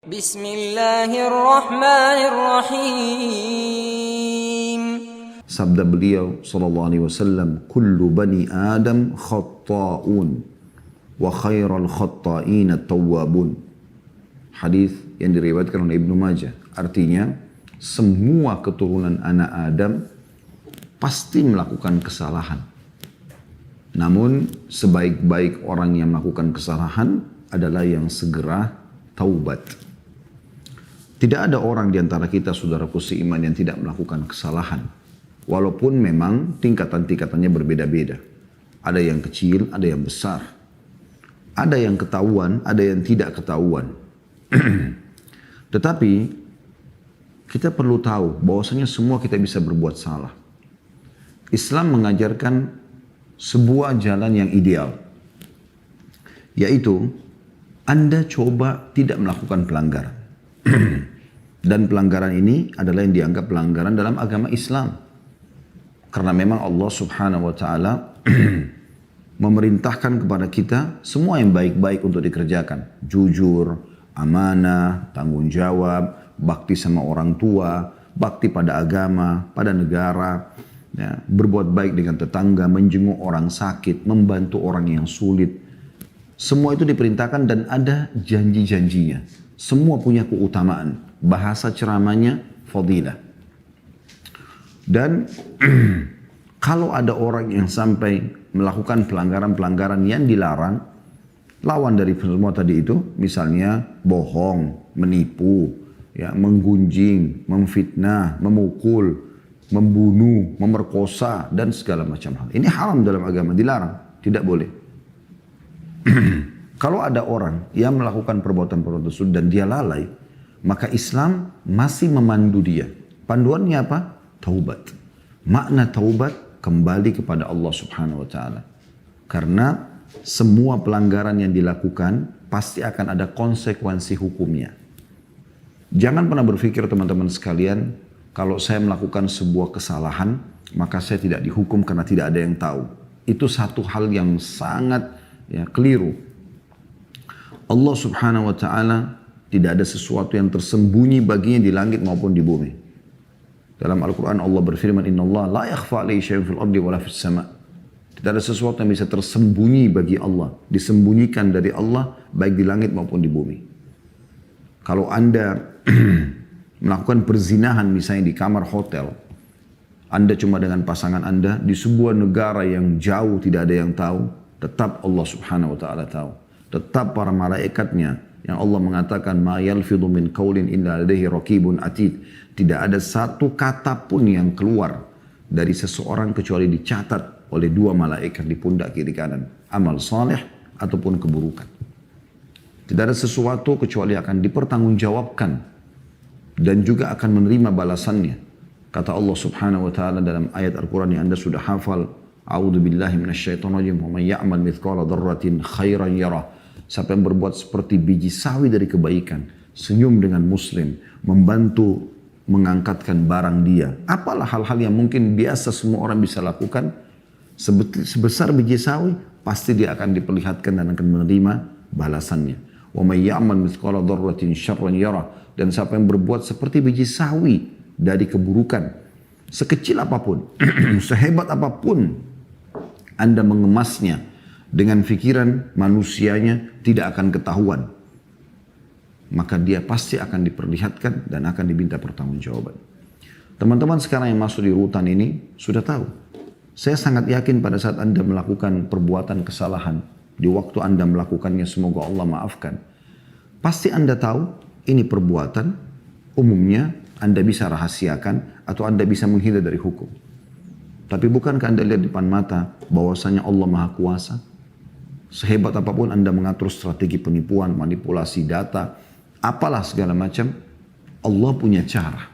Bismillahirrahmanirrahim. Sabda beliau sallallahu alaihi wasallam, "Kullu bani Adam khatta'un wa khairul khatta'in at-tawwabun." Hadis yang diriwayatkan oleh Ibnu Majah. Artinya, semua keturunan anak Adam pasti melakukan kesalahan. Namun, sebaik-baik orang yang melakukan kesalahan adalah yang segera taubat. Tidak ada orang di antara kita, saudaraku seiman, yang tidak melakukan kesalahan. Walaupun memang tingkatan-tingkatannya berbeda-beda. Ada yang kecil, ada yang besar. Ada yang ketahuan, ada yang tidak ketahuan. Tetapi kita perlu tahu bahwasanya semua kita bisa berbuat salah. Islam mengajarkan sebuah jalan yang ideal. Yaitu Anda coba tidak melakukan pelanggaran. Dan pelanggaran ini adalah yang dianggap pelanggaran dalam agama Islam. Karena memang Allah subhanahu wa ta'ala memerintahkan kepada kita semua yang baik-baik untuk dikerjakan. Jujur, amanah, tanggung jawab, bakti sama orang tua, bakti pada agama, pada negara, ya, berbuat baik dengan tetangga, menjenguk orang sakit, membantu orang yang sulit. Semua itu diperintahkan dan ada janji-janjinya. Semua punya keutamaan. Bahasa ceramahnya fadilah. Dan kalau ada orang yang sampai melakukan pelanggaran-pelanggaran yang dilarang, lawan dari semua tadi itu, misalnya bohong, menipu, ya, menggunjing, memfitnah, memukul, membunuh, memerkosa, dan segala macam hal. Ini haram dalam agama, dilarang, tidak boleh. Kalau ada orang yang melakukan perbuatan-perbuatan tersebut dan dia lalai, maka Islam masih memandu dia. Panduannya apa? Taubat. Makna taubat kembali kepada Allah subhanahu wa ta'ala. Karena semua pelanggaran yang dilakukan pasti akan ada konsekuensi hukumnya. Jangan pernah berpikir teman-teman sekalian, kalau saya melakukan sebuah kesalahan, maka saya tidak dihukum karena tidak ada yang tahu. Itu satu hal yang sangat keliru. Allah subhanahu wa ta'ala tidak ada sesuatu yang tersembunyi baginya di langit maupun di bumi. Dalam Al-Quran Allah berfirman, "Inna Allah la yakhfa alaihi syai'un fil ardi wa la fis sama'." Tidak ada sesuatu yang bisa tersembunyi bagi Allah, disembunyikan dari Allah baik di langit maupun di bumi. Kalau Anda melakukan perzinahan misalnya di kamar hotel, Anda cuma dengan pasangan Anda di sebuah negara yang jauh tidak ada yang tahu, tetap Allah subhanahu wa ta'ala tahu. Tetap para malaikatnya yang Allah mengatakan, "Ma yalfidhu min qaulin illa ladaihi raqibun atid." Tidak ada satu kata pun yang keluar dari seseorang kecuali dicatat oleh dua malaikat di pundak kiri kanan. Amal saleh ataupun keburukan. Tidak ada sesuatu kecuali akan dipertanggungjawabkan dan juga akan menerima balasannya. Kata Allah subhanahu wa ta'ala dalam ayat Al-Quran yang Anda sudah hafal, "A'udzu billahi minasyaitonir rajim, wa may ya'mal mithqala dzarratin khairan yarah." Siapa yang berbuat seperti biji sawi dari kebaikan, senyum dengan muslim, membantu mengangkatkan barang dia. Apalah hal-hal yang mungkin biasa semua orang bisa lakukan, sebesar biji sawi, pasti dia akan diperlihatkan dan akan menerima balasannya. Wa may ya'mal mithqala dzarratin syarran yarah. Dan siapa yang berbuat seperti biji sawi dari keburukan, sekecil apapun, sehebat apapun Anda mengemasnya dengan fikiran manusianya, tidak akan ketahuan. Maka dia pasti akan diperlihatkan dan akan diminta pertanggungjawaban. Teman-teman sekarang yang masuk di rutan ini sudah tahu. Saya sangat yakin pada saat Anda melakukan perbuatan kesalahan, di waktu Anda melakukannya semoga Allah maafkan. Pasti Anda tahu ini perbuatan umumnya Anda bisa rahasiakan atau Anda bisa menghindar dari hukum. Tapi bukankah Anda lihat di depan mata bahwasanya Allah Maha Kuasa? Sehebat apapun Anda mengatur strategi penipuan, manipulasi data, apalah segala macam, Allah punya cara.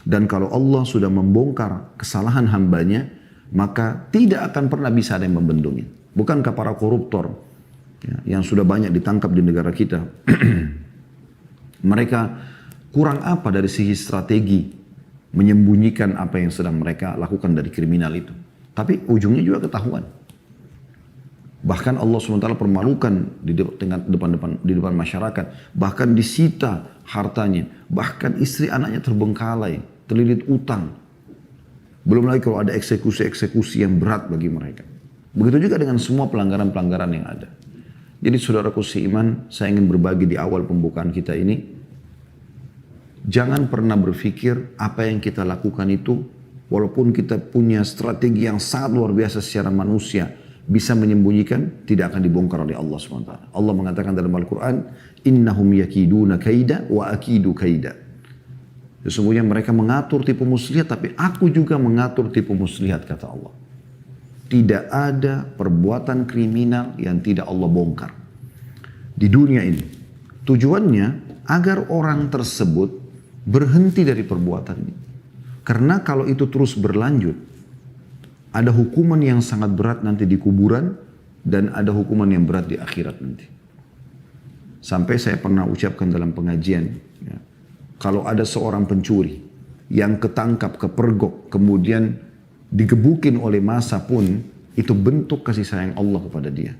Dan kalau Allah sudah membongkar kesalahan hambanya, maka tidak akan pernah bisa ada yang membendungnya. Bukankah para koruptor yang sudah banyak ditangkap di negara kita, mereka kurang apa dari segi strategi menyembunyikan apa yang sedang mereka lakukan dari kriminal itu. Tapi ujungnya juga ketahuan. Bahkan Allah SWT permalukan di depan masyarakat. Bahkan disita hartanya. Bahkan istri anaknya terbengkalai, terlilit utang. Belum lagi kalau ada eksekusi-eksekusi yang berat bagi mereka. Begitu juga dengan semua pelanggaran-pelanggaran yang ada. Jadi saudaraku seiman, saya ingin berbagi di awal pembukaan kita ini. Jangan pernah berpikir apa yang kita lakukan itu, walaupun kita punya strategi yang sangat luar biasa secara manusia, bisa menyembunyikan, tidak akan dibongkar oleh Allah SWT. Allah mengatakan dalam Al-Quran, innahum yakiduna kaida wa akidu kaida. Sesungguhnya mereka mengatur tipu muslihat, tapi aku juga mengatur tipu muslihat, kata Allah. Tidak ada perbuatan kriminal yang tidak Allah bongkar di dunia ini. Tujuannya agar orang tersebut berhenti dari perbuatan ini. Karena kalau itu terus berlanjut, ada hukuman yang sangat berat nanti di kuburan dan ada hukuman yang berat di akhirat nanti. Sampai saya pernah ucapkan dalam pengajian, ya, kalau ada seorang pencuri yang ketangkap, kepergok, kemudian digebukin oleh massa pun, itu bentuk kasih sayang Allah kepada dia.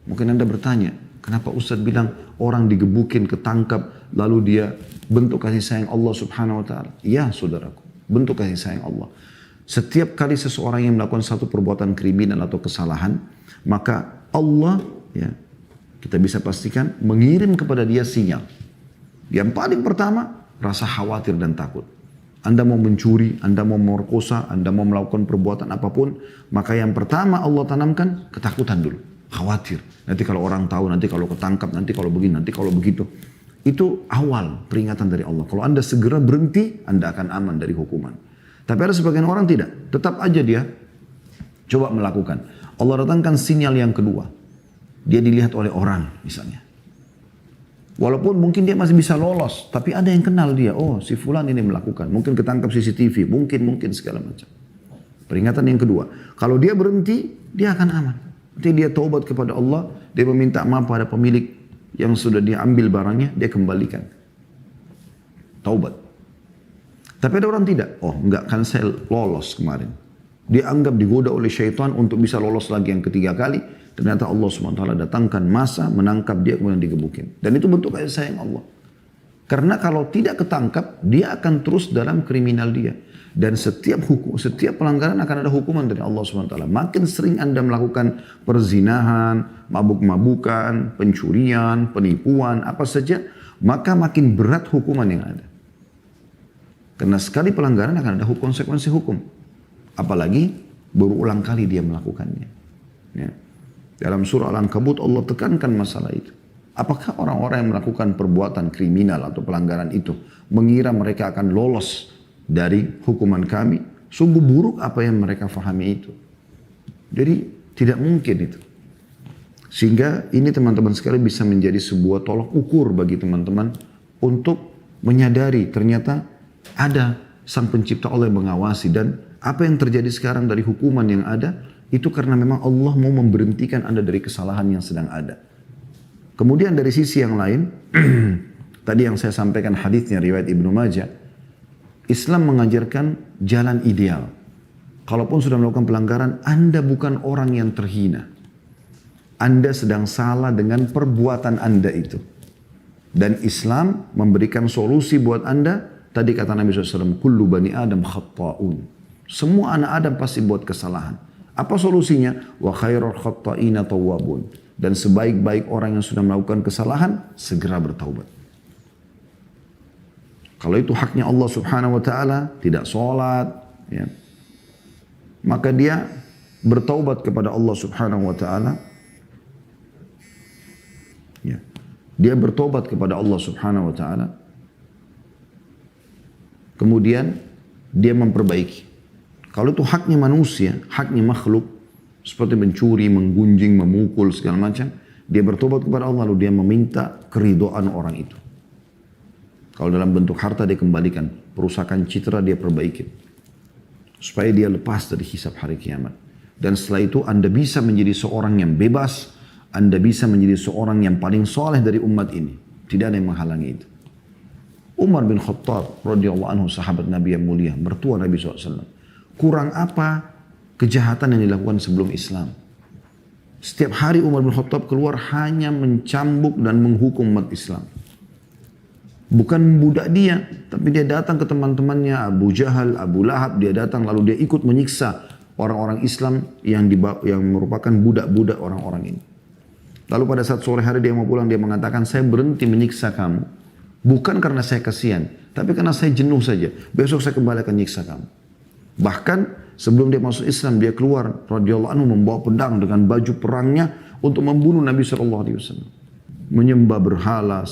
Mungkin Anda bertanya, kenapa Ustaz bilang orang digebukin, ketangkap, lalu dia bentuk kasih sayang Allah Subhanahu wa ta'ala? Ya saudaraku, bentuk kasih sayang Allah. Setiap kali seseorang yang melakukan satu perbuatan kriminal atau kesalahan, maka Allah, ya, kita bisa pastikan mengirim kepada dia sinyal. Yang paling pertama, rasa khawatir dan takut. Anda mau mencuri, Anda mau memerkosa, Anda mau melakukan perbuatan apapun, maka yang pertama Allah tanamkan ketakutan dulu, khawatir. Nanti kalau orang tahu, nanti kalau ketangkap, nanti kalau begini, nanti kalau begitu. Itu awal peringatan dari Allah. Kalau Anda segera berhenti, Anda akan aman dari hukuman. Tapi ada sebagian orang tidak, tetap aja dia coba melakukan. Allah datangkan sinyal yang kedua. Dia dilihat oleh orang misalnya. Walaupun mungkin dia masih bisa lolos, tapi ada yang kenal dia. Oh, si fulan ini melakukan. Mungkin ketangkap CCTV, mungkin segala macam. Peringatan yang kedua. Kalau dia berhenti, dia akan aman. Nanti dia taubat kepada Allah, dia meminta maaf pada pemilik yang sudah dia ambil barangnya, dia kembalikan. Taubat. Tapi ada orang tidak. Oh, enggak, kan saya lolos kemarin. Dia anggap digoda oleh syaitan untuk bisa lolos lagi yang ketiga kali. Ternyata Allah SWT datangkan massa, menangkap dia, kemudian digebukin. Dan itu bentuk kasih sayang Allah. Karena kalau tidak ketangkap, dia akan terus dalam kriminal dia. Dan setiap pelanggaran akan ada hukuman dari Allah SWT. Makin sering Anda melakukan perzinahan, mabuk-mabukan, pencurian, penipuan, apa saja, maka makin berat hukuman yang ada. Karena sekali pelanggaran akan ada konsekuensi hukum. Apalagi berulang kali dia melakukannya. Ya. Dalam surah Al-Ankabut Allah tekankan masalah itu. Apakah orang-orang yang melakukan perbuatan kriminal atau pelanggaran itu mengira mereka akan lolos dari hukuman kami? Sungguh buruk apa yang mereka fahami itu. Jadi tidak mungkin itu. Sehingga ini teman-teman sekali bisa menjadi sebuah tolak ukur bagi teman-teman untuk menyadari ternyata ada Sang Pencipta Allah yang mengawasi, dan apa yang terjadi sekarang dari hukuman yang ada itu karena memang Allah mau memberhentikan Anda dari kesalahan yang sedang ada. Kemudian dari sisi yang lain, tadi yang saya sampaikan hadisnya riwayat Ibnu Majah, Islam mengajarkan jalan ideal. Kalaupun sudah melakukan pelanggaran, Anda bukan orang yang terhina. Anda sedang salah dengan perbuatan Anda itu. Dan Islam memberikan solusi buat Anda. Tadi kata Nabi SAW, kullu bani Adam khatta'un. Semua anak Adam pasti buat kesalahan. Apa solusinya? Wa khairul khatta'ina tawwabun. Dan sebaik-baik orang yang sudah melakukan kesalahan, segera bertaubat. Kalau itu haknya Allah Subhanahu wa ta'ala, tidak sholat, ya, maka dia bertaubat kepada Allah Subhanahu wa ta'ala. Ya. Dia bertobat kepada Allah Subhanahu wa ta'ala. Kemudian dia memperbaiki. Kalau itu haknya manusia, haknya makhluk, seperti mencuri, menggunjing, memukul, segala macam, dia bertobat kepada Allah, lalu dia meminta keridhaan orang itu. Kalau dalam bentuk harta dia kembalikan, perusakan citra dia perbaikin. Supaya dia lepas dari hisab hari kiamat. Dan setelah itu Anda bisa menjadi seorang yang bebas, Anda bisa menjadi seorang yang paling soleh dari umat ini. Tidak ada yang menghalangi itu. Umar bin Khattab radhiyallahu anhu, sahabat Nabi yang mulia, mertua Nabi SAW. Kurang apa kejahatan yang dilakukan sebelum Islam? Setiap hari Umar bin Khattab keluar hanya mencambuk dan menghukum umat Islam. Bukan membudak dia, tapi dia datang ke teman-temannya, Abu Jahal, Abu Lahab, dia datang lalu dia ikut menyiksa orang-orang Islam yang merupakan budak-budak orang-orang ini. Lalu pada saat sore hari dia mau pulang, dia mengatakan, saya berhenti menyiksa kamu. Bukan karena saya kasihan, tapi karena saya jenuh saja. Besok saya kembali akan nyiksa kamu. Bahkan sebelum dia masuk Islam, dia keluar radhiyallahu anhu membawa pedang dengan baju perangnya untuk membunuh Nabi SAW. Menyembah berhala,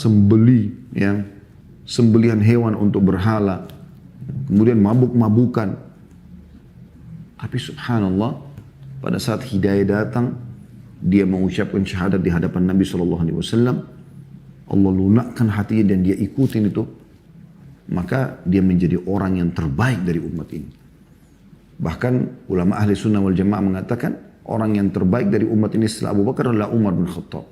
sembelihan hewan untuk berhala. Kemudian mabuk-mabukan. Tapi subhanallah, pada saat hidayah datang, dia mengucapkan syahadat di hadapan Nabi SAW. Allah lunakkan hatinya dan dia ikutin itu. Maka dia menjadi orang yang terbaik dari umat ini. Bahkan ulama ahli sunnah wal jamaah mengatakan orang yang terbaik dari umat ini setelah Abu Bakar adalah Umar bin Khattab.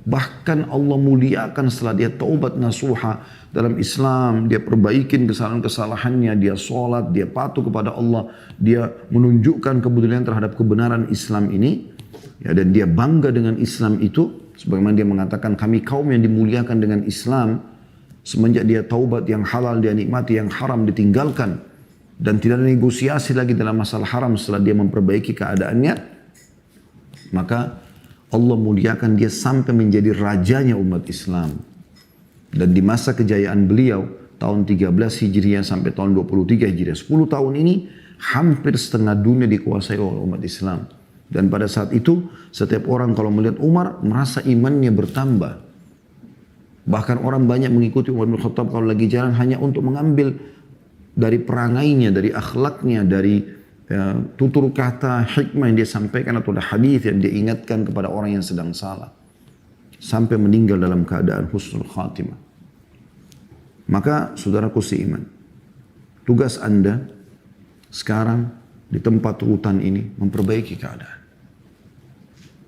Bahkan Allah muliakan setelah dia taubat nasuha dalam Islam, dia perbaikin kesalahan-kesalahannya, dia sholat, dia patuh kepada Allah, dia menunjukkan kebenaran terhadap kebenaran Islam ini, ya, dan dia bangga dengan Islam itu, sebagaimana dia mengatakan kami kaum yang dimuliakan dengan Islam, semenjak dia taubat yang halal dia nikmati, yang haram ditinggalkan. Dan tidak ada negosiasi lagi dalam masalah haram setelah dia memperbaiki keadaannya. Maka Allah muliakan dia sampai menjadi rajanya umat Islam. Dan di masa kejayaan beliau, tahun 13 Hijriah sampai tahun 23 Hijriah, 10 tahun ini hampir setengah dunia dikuasai oleh umat Islam. Dan pada saat itu, setiap orang kalau melihat Umar, merasa imannya bertambah. Bahkan orang banyak mengikuti Umar bin Khattab kalau lagi jalan hanya untuk mengambil dari perangainya, dari akhlaknya, dari tutur kata, hikmah yang dia sampaikan atau ada hadis yang dia ingatkan kepada orang yang sedang salah. Sampai meninggal dalam keadaan husnul khatimah. Maka saudaraku seiman, tugas Anda sekarang di tempat hutan ini memperbaiki keadaan.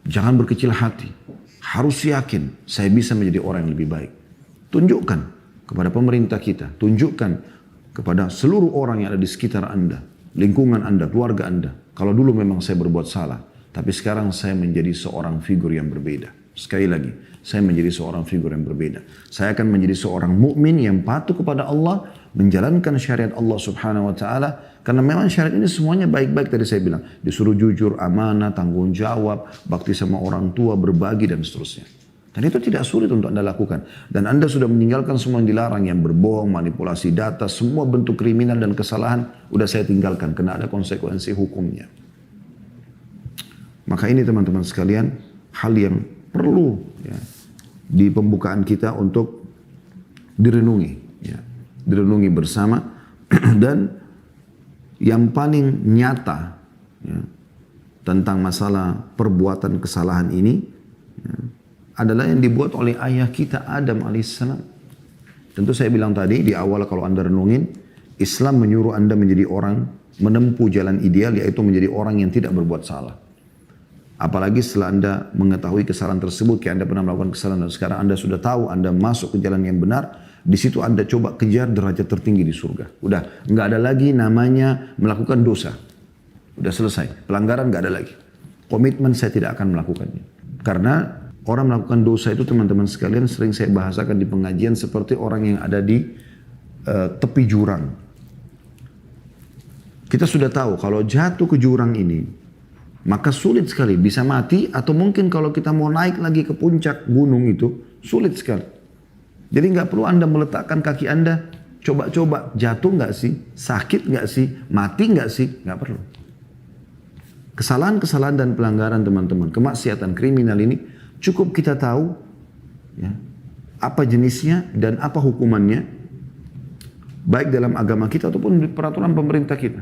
Jangan berkecil hati. Harus yakin saya bisa menjadi orang yang lebih baik. Tunjukkan kepada pemerintah kita, tunjukkan kepada seluruh orang yang ada di sekitar Anda, lingkungan Anda, keluarga Anda. Kalau dulu memang saya berbuat salah, tapi sekarang saya menjadi seorang figur yang berbeda. Sekali lagi, saya menjadi seorang figur yang berbeda. Saya akan menjadi seorang mukmin yang patuh kepada Allah, menjalankan syariat Allah Subhanahu wa taala, karena memang syariat ini semuanya baik-baik tadi saya bilang. Disuruh jujur, amanah, tanggung jawab, bakti sama orang tua, berbagi dan seterusnya. Dan itu tidak sulit untuk Anda lakukan. Dan Anda sudah meninggalkan semua yang dilarang, yang berbohong, manipulasi data, semua bentuk kriminal dan kesalahan, udah saya tinggalkan, karena ada konsekuensi hukumnya. Maka ini teman-teman sekalian, hal yang perlu ya, di pembukaan kita untuk direnungi. Ya, direnungi bersama. Dan yang paling nyata ya, tentang masalah perbuatan kesalahan ini, ya, adalah yang dibuat oleh ayah kita Adam alaihissalam. Tentu saya bilang tadi di awal kalau Anda renungin, Islam menyuruh Anda menjadi orang menempuh jalan ideal, yaitu menjadi orang yang tidak berbuat salah. Apalagi setelah Anda mengetahui kesalahan tersebut, kayak Anda pernah melakukan kesalahan dan sekarang Anda sudah tahu Anda masuk ke jalan yang benar, di situ Anda coba kejar derajat tertinggi di surga. Udah, nggak ada lagi namanya melakukan dosa. Udah selesai, pelanggaran nggak ada lagi. Komitmen saya tidak akan melakukannya. Karena orang melakukan dosa itu teman-teman sekalian sering saya bahasakan di pengajian seperti orang yang ada di tepi jurang. Kita sudah tahu kalau jatuh ke jurang ini, maka sulit sekali bisa mati atau mungkin kalau kita mau naik lagi ke puncak gunung itu sulit sekali. Jadi nggak perlu Anda meletakkan kaki Anda, coba-coba jatuh nggak sih, sakit nggak sih, mati nggak sih, nggak perlu. Kesalahan-kesalahan dan pelanggaran teman-teman, kemaksiatan kriminal ini cukup kita tahu ya, apa jenisnya dan apa hukumannya, baik dalam agama kita ataupun di peraturan pemerintah kita.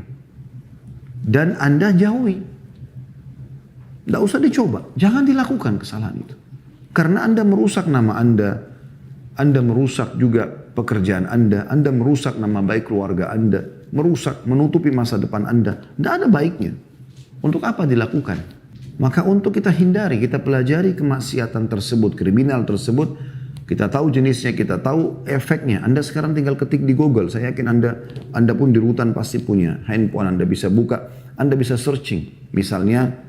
Dan Anda jauhi. Tidak usah dicoba, jangan dilakukan kesalahan itu. Karena Anda merusak nama Anda merusak juga pekerjaan Anda merusak nama baik keluarga Anda, merusak, menutupi masa depan Anda. Tidak ada baiknya. Untuk apa dilakukan? Maka untuk kita hindari, kita pelajari kemaksiatan tersebut, kriminal tersebut, kita tahu jenisnya, kita tahu efeknya. Anda sekarang tinggal ketik di Google, saya yakin Anda pun di rutan pasti punya handphone, Anda bisa buka, Anda bisa searching. Misalnya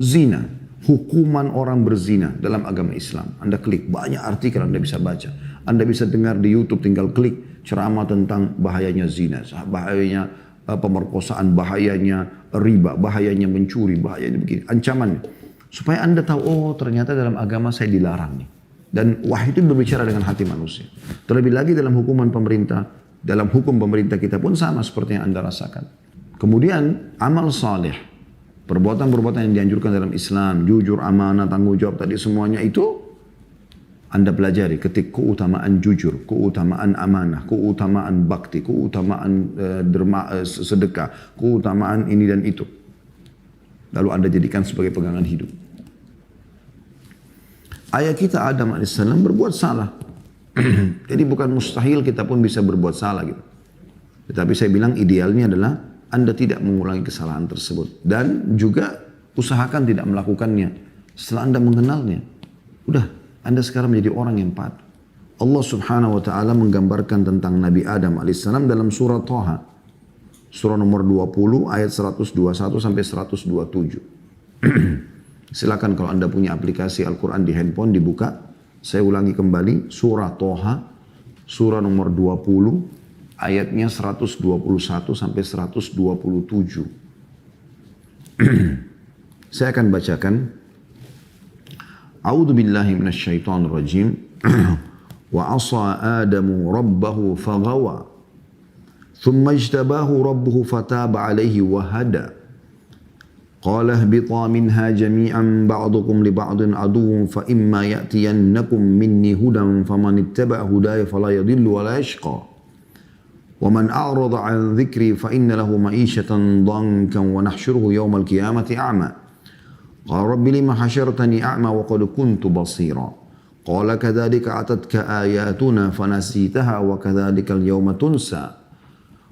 zina, hukuman orang berzina dalam agama Islam. Anda klik, banyak artikel Anda bisa baca. Anda bisa dengar di YouTube, tinggal klik ceramah tentang bahayanya zina, bahayanya pemerkosaan, bahayanya riba, bahayanya mencuri, bahayanya begini, ancamannya. Supaya Anda tahu, oh ternyata dalam agama saya dilarang nih. Dan wahyu itu berbicara dengan hati manusia. Terlebih lagi dalam hukuman pemerintah, dalam hukum pemerintah kita pun sama seperti yang Anda rasakan. Kemudian amal saleh, perbuatan-perbuatan yang dianjurkan dalam Islam, jujur, amanah, tanggung jawab tadi semuanya itu Anda pelajari, ketik keutamaan jujur, keutamaan amanah, keutamaan bakti, keutamaan sedekah, keutamaan ini dan itu. Lalu Anda jadikan sebagai pegangan hidup. Ayah kita Adam AS berbuat salah. Jadi bukan mustahil kita pun bisa berbuat salah gitu. Tetapi saya bilang idealnya adalah Anda tidak mengulangi kesalahan tersebut. Dan juga usahakan tidak melakukannya setelah Anda mengenalnya. Udah, Anda sekarang menjadi orang yang patuh. Allah subhanahu wa ta'ala menggambarkan tentang Nabi Adam AS dalam surah Thaha. Surah nomor 20 ayat 121 sampai 127. Silakan kalau Anda punya aplikasi Al-Quran di handphone dibuka. Saya ulangi kembali surah Thaha, surah nomor 20, ayatnya 121 sampai 127. Saya akan bacakan. A'udzu billahi minasyaitonir rajim. Wa 'asa Adamu rabbahu faghawa. Thumma ijtabahu rabbuhu fataba 'alaihi wa hada. قال اهبطا منها جميعا بعضكم لبعض عدو فإما يأتينكم مني هدى فمن اتبع هداي فلا يضل ولا يشقى ومن أعرض عن ذكري فإن له معيشة ضنكا ونحشره يوم القيامة أعمى قال رب لما حشرتني أعمى وقد كنت بصيرا قال كذلك أتتك آياتنا فنسيتها وكذلك اليوم تنسى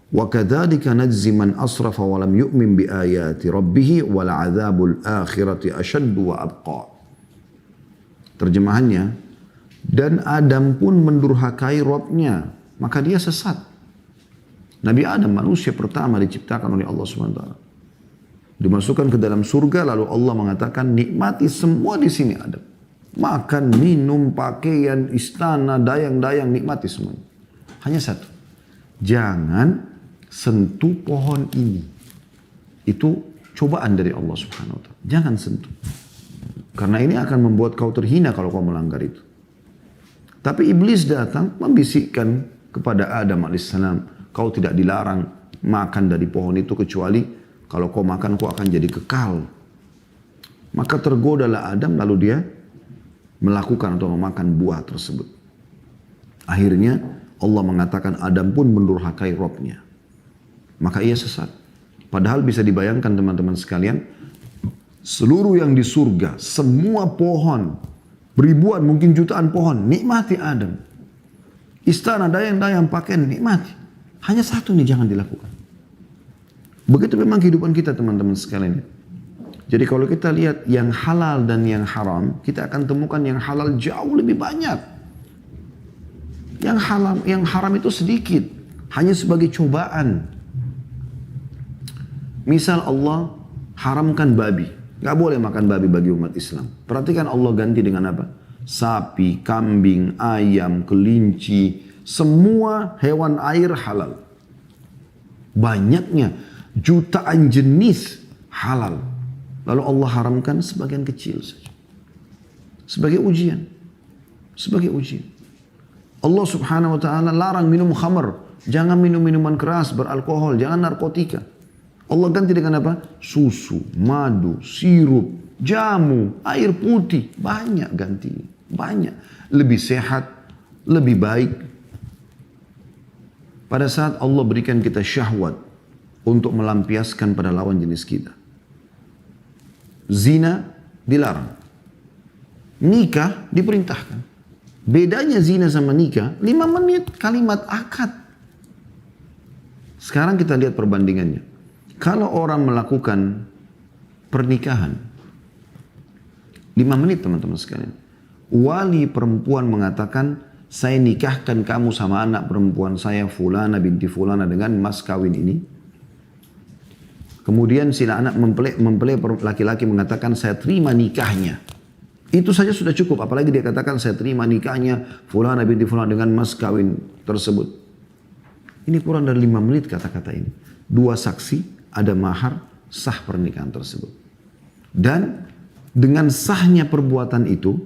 وَكَذَلِكَ نَجْزِي مَنْ أَسْرَفَ وَلَمْ يُؤْمِنْ بِآيَاتِ رَبِّهِ وَلَعَذَابُ الْآخِرَةِ أَشَدُّ وَأَبْقَى. Terjemahannya, dan Adam pun mendurhakai Rabb-nya, maka dia sesat. Nabi Adam manusia pertama diciptakan oleh Allah SWT. Dimasukkan ke dalam surga, lalu Allah mengatakan nikmati semua di sini Adam. Makan, minum, pakaian, istana, dayang-dayang, nikmati semuanya. Hanya satu, jangan sentuh pohon ini. Itu cobaan dari Allah Subhanahu wa ta'ala. Jangan sentuh. Karena ini akan membuat kau terhina kalau kau melanggar itu. Tapi iblis datang membisikkan kepada Adam alaihissalam, kau tidak dilarang makan dari pohon itu kecuali kalau kau makan kau akan jadi kekal. Maka tergodalah Adam lalu dia melakukan atau memakan buah tersebut. Akhirnya Allah mengatakan Adam pun mendurhakai Rabb-nya. Maka ia sesat. Padahal bisa dibayangkan teman-teman sekalian, seluruh yang di surga, semua pohon, ribuan mungkin jutaan pohon, nikmati Adam. Istana, dayang-dayang, pakaian, nikmati. Hanya satu nih jangan dilakukan. Begitu memang kehidupan kita teman-teman sekalian. Jadi kalau kita lihat yang halal dan yang haram, kita akan temukan yang halal jauh lebih banyak. Yang haram itu sedikit, hanya sebagai cobaan. Misal Allah haramkan babi, gak boleh makan babi bagi umat Islam. Perhatikan Allah ganti dengan apa? Sapi, kambing, ayam, kelinci, semua hewan air halal. Banyaknya, jutaan jenis halal. Lalu Allah haramkan sebagian kecil saja. Sebagai ujian. Sebagai ujian. Allah subhanahu wa ta'ala larang minum khamar. Jangan minum minuman keras, beralkohol, jangan narkotika. Allah ganti dengan apa? Susu, madu, sirup, jamu, air putih. Banyak ganti. Banyak. Lebih sehat, lebih baik. Pada saat Allah berikan kita syahwat untuk melampiaskan pada lawan jenis kita. Zina dilarang. Nikah diperintahkan. Bedanya zina sama nikah, 5 menit kalimat akad. Sekarang kita lihat perbandingannya. Kalau orang melakukan pernikahan, 5 menit teman-teman sekalian. Wali perempuan mengatakan, saya nikahkan kamu sama anak perempuan saya Fulana binti Fulana dengan mas kawin ini. Kemudian si anak mempelai laki-laki mengatakan saya terima nikahnya. Itu saja sudah cukup. Apalagi dia katakan saya terima nikahnya fulana binti fulana dengan mas kawin tersebut. Ini kurang dari 5 menit kata-kata ini. 2 saksi, ada mahar, sah pernikahan tersebut. Dan dengan sahnya perbuatan itu,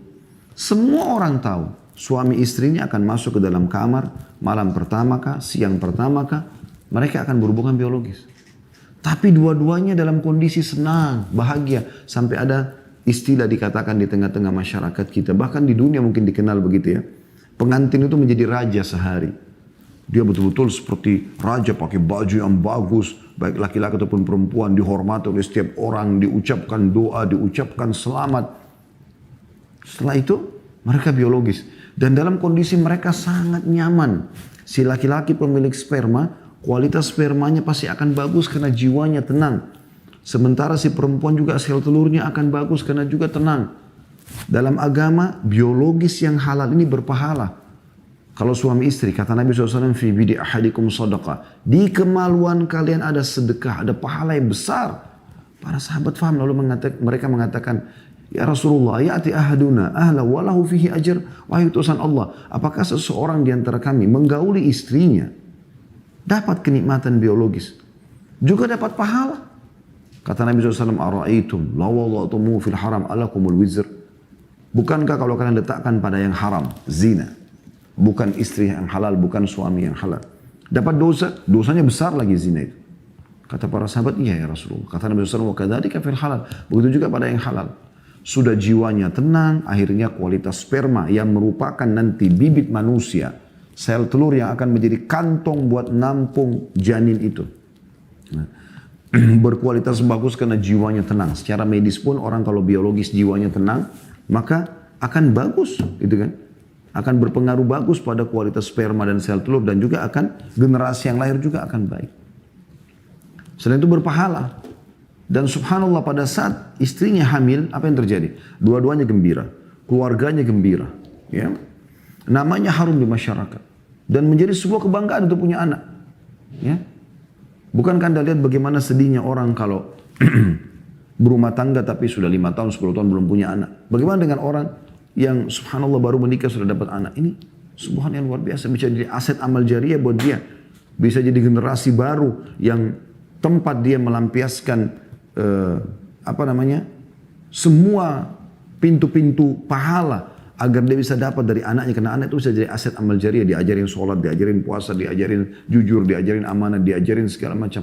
semua orang tahu suami istrinya akan masuk ke dalam kamar malam pertama kah, siang pertama kah, mereka akan berhubungan biologis. Tapi dua-duanya dalam kondisi senang, bahagia. Sampai ada istilah dikatakan di tengah-tengah masyarakat kita, bahkan di dunia mungkin dikenal begitu ya. Pengantin itu menjadi raja sehari. Dia betul-betul seperti raja, pakai baju yang bagus, baik laki-laki ataupun perempuan, dihormati oleh setiap orang, diucapkan doa, diucapkan selamat. Setelah itu mereka biologis. Dan dalam kondisi mereka sangat nyaman. Si laki-laki pemilik sperma, kualitas spermanya pasti akan bagus karena jiwanya tenang. Sementara si perempuan juga sel telurnya akan bagus karena juga tenang. Dalam agama, biologis yang halal ini berpahala. Kalau suami istri, kata Nabi SAW, fi bidi ahadikum sadaqah. Di kemaluan kalian ada sedekah, ada pahala yang besar. Para sahabat faham, lalu mereka mengatakan, ya Rasulullah, ya'ti ahaduna ahla walahu fihi ajr. Wahai utusan Allah, apakah seseorang di antara kami menggauli istrinya dapat kenikmatan biologis, juga dapat pahala? Kata Nabi SAW, ara'aitum lawadatumu fil haram alakumul wizr. Bukankah kalau kalian letakkan pada yang haram, zina, bukan istri yang halal, bukan suami yang halal, dapat dosa, dosanya besar lagi zina itu. Kata para sahabat, iya ya Rasulullah. Kata Nabi SAW, wa kadzalika fil halal, begitu juga pada yang halal. Sudah jiwanya tenang, akhirnya kualitas sperma yang merupakan nanti bibit manusia, sel telur yang akan menjadi kantong buat nampung janin itu. Nah, berkualitas bagus karena jiwanya tenang. Secara medis pun orang kalau biologis jiwanya tenang, maka akan bagus, gitu kan? Akan berpengaruh bagus pada kualitas sperma dan sel telur, dan juga akan generasi yang lahir juga akan baik. Selain itu berpahala. Dan subhanallah pada saat istrinya hamil, apa yang terjadi? Dua-duanya gembira, keluarganya gembira, ya. Namanya harum di masyarakat dan menjadi sebuah kebanggaan untuk punya anak, ya. Bukankah Anda lihat bagaimana sedihnya orang kalau berumah tangga tapi sudah 5 tahun, 10 tahun belum punya anak. Bagaimana dengan orang yang subhanallah baru menikah sudah dapat anak? Ini subhanallah yang luar biasa, bisa jadi aset amal jariah buat dia. Bisa jadi generasi baru yang tempat dia melampiaskan semua pintu-pintu pahala agar dia bisa dapat dari anaknya, karena anak itu bisa jadi aset amal jariah, diajarin sholat, diajarin puasa, diajarin jujur, diajarin amanah, diajarin segala macam.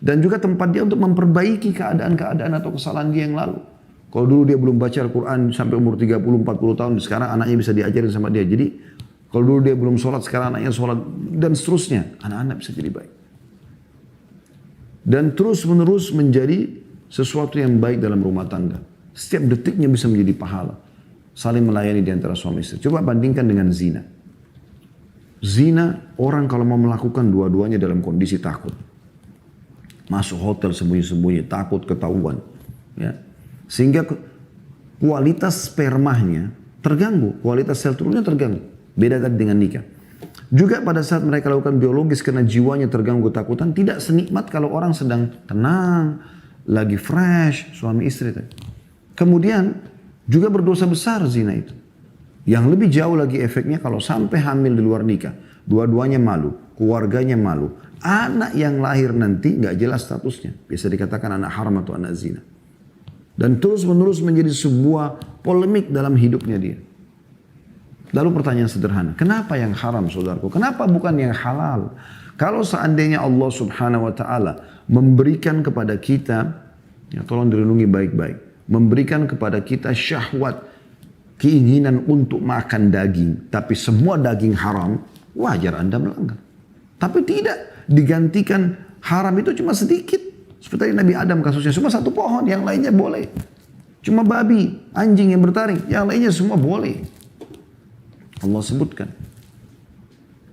Dan juga tempat dia untuk memperbaiki keadaan-keadaan atau kesalahan dia yang lalu. Kalau dulu dia belum baca Al-Quran sampai umur 30-40 tahun, sekarang anaknya bisa diajarin sama dia. Jadi kalau dulu dia belum sholat, sekarang anaknya sholat, dan seterusnya. Anak-anak bisa jadi baik. Dan terus menerus menjadi sesuatu yang baik dalam rumah tangga. Setiap detiknya bisa menjadi pahala. Saling melayani di antara suami istri. Coba bandingkan dengan zina. Zina, orang kalau mau melakukan dua-duanya dalam kondisi takut. Masuk hotel sembunyi-sembunyi, takut ketahuan. Ya. Sehingga kualitas spermanya terganggu. Kualitas sel telurnya terganggu. Beda dengan nikah. Juga pada saat mereka lakukan biologis karena jiwanya terganggu ketakutan, tidak senikmat kalau orang sedang tenang, lagi fresh, suami istri. Kemudian juga berdosa besar zina itu. Yang lebih jauh lagi efeknya kalau sampai hamil di luar nikah. Dua-duanya malu, keluarganya malu. Anak yang lahir nanti gak jelas statusnya. Bisa dikatakan anak haram atau anak zina. Dan terus menerus menjadi sebuah polemik dalam hidupnya dia. Lalu pertanyaan sederhana, kenapa yang haram saudaraku? Kenapa bukan yang halal? Kalau seandainya Allah subhanahu wa ta'ala memberikan kepada kita, ya tolong direnungi baik-baik, memberikan kepada kita syahwat, keinginan untuk makan daging, tapi semua daging haram, wajar Anda melanggar. Tapi tidak, digantikan haram itu cuma sedikit. Seperti Nabi Adam kasusnya, cuma satu pohon, yang lainnya boleh. Cuma babi, anjing yang bertaring, yang lainnya semua boleh. Allah sebutkan.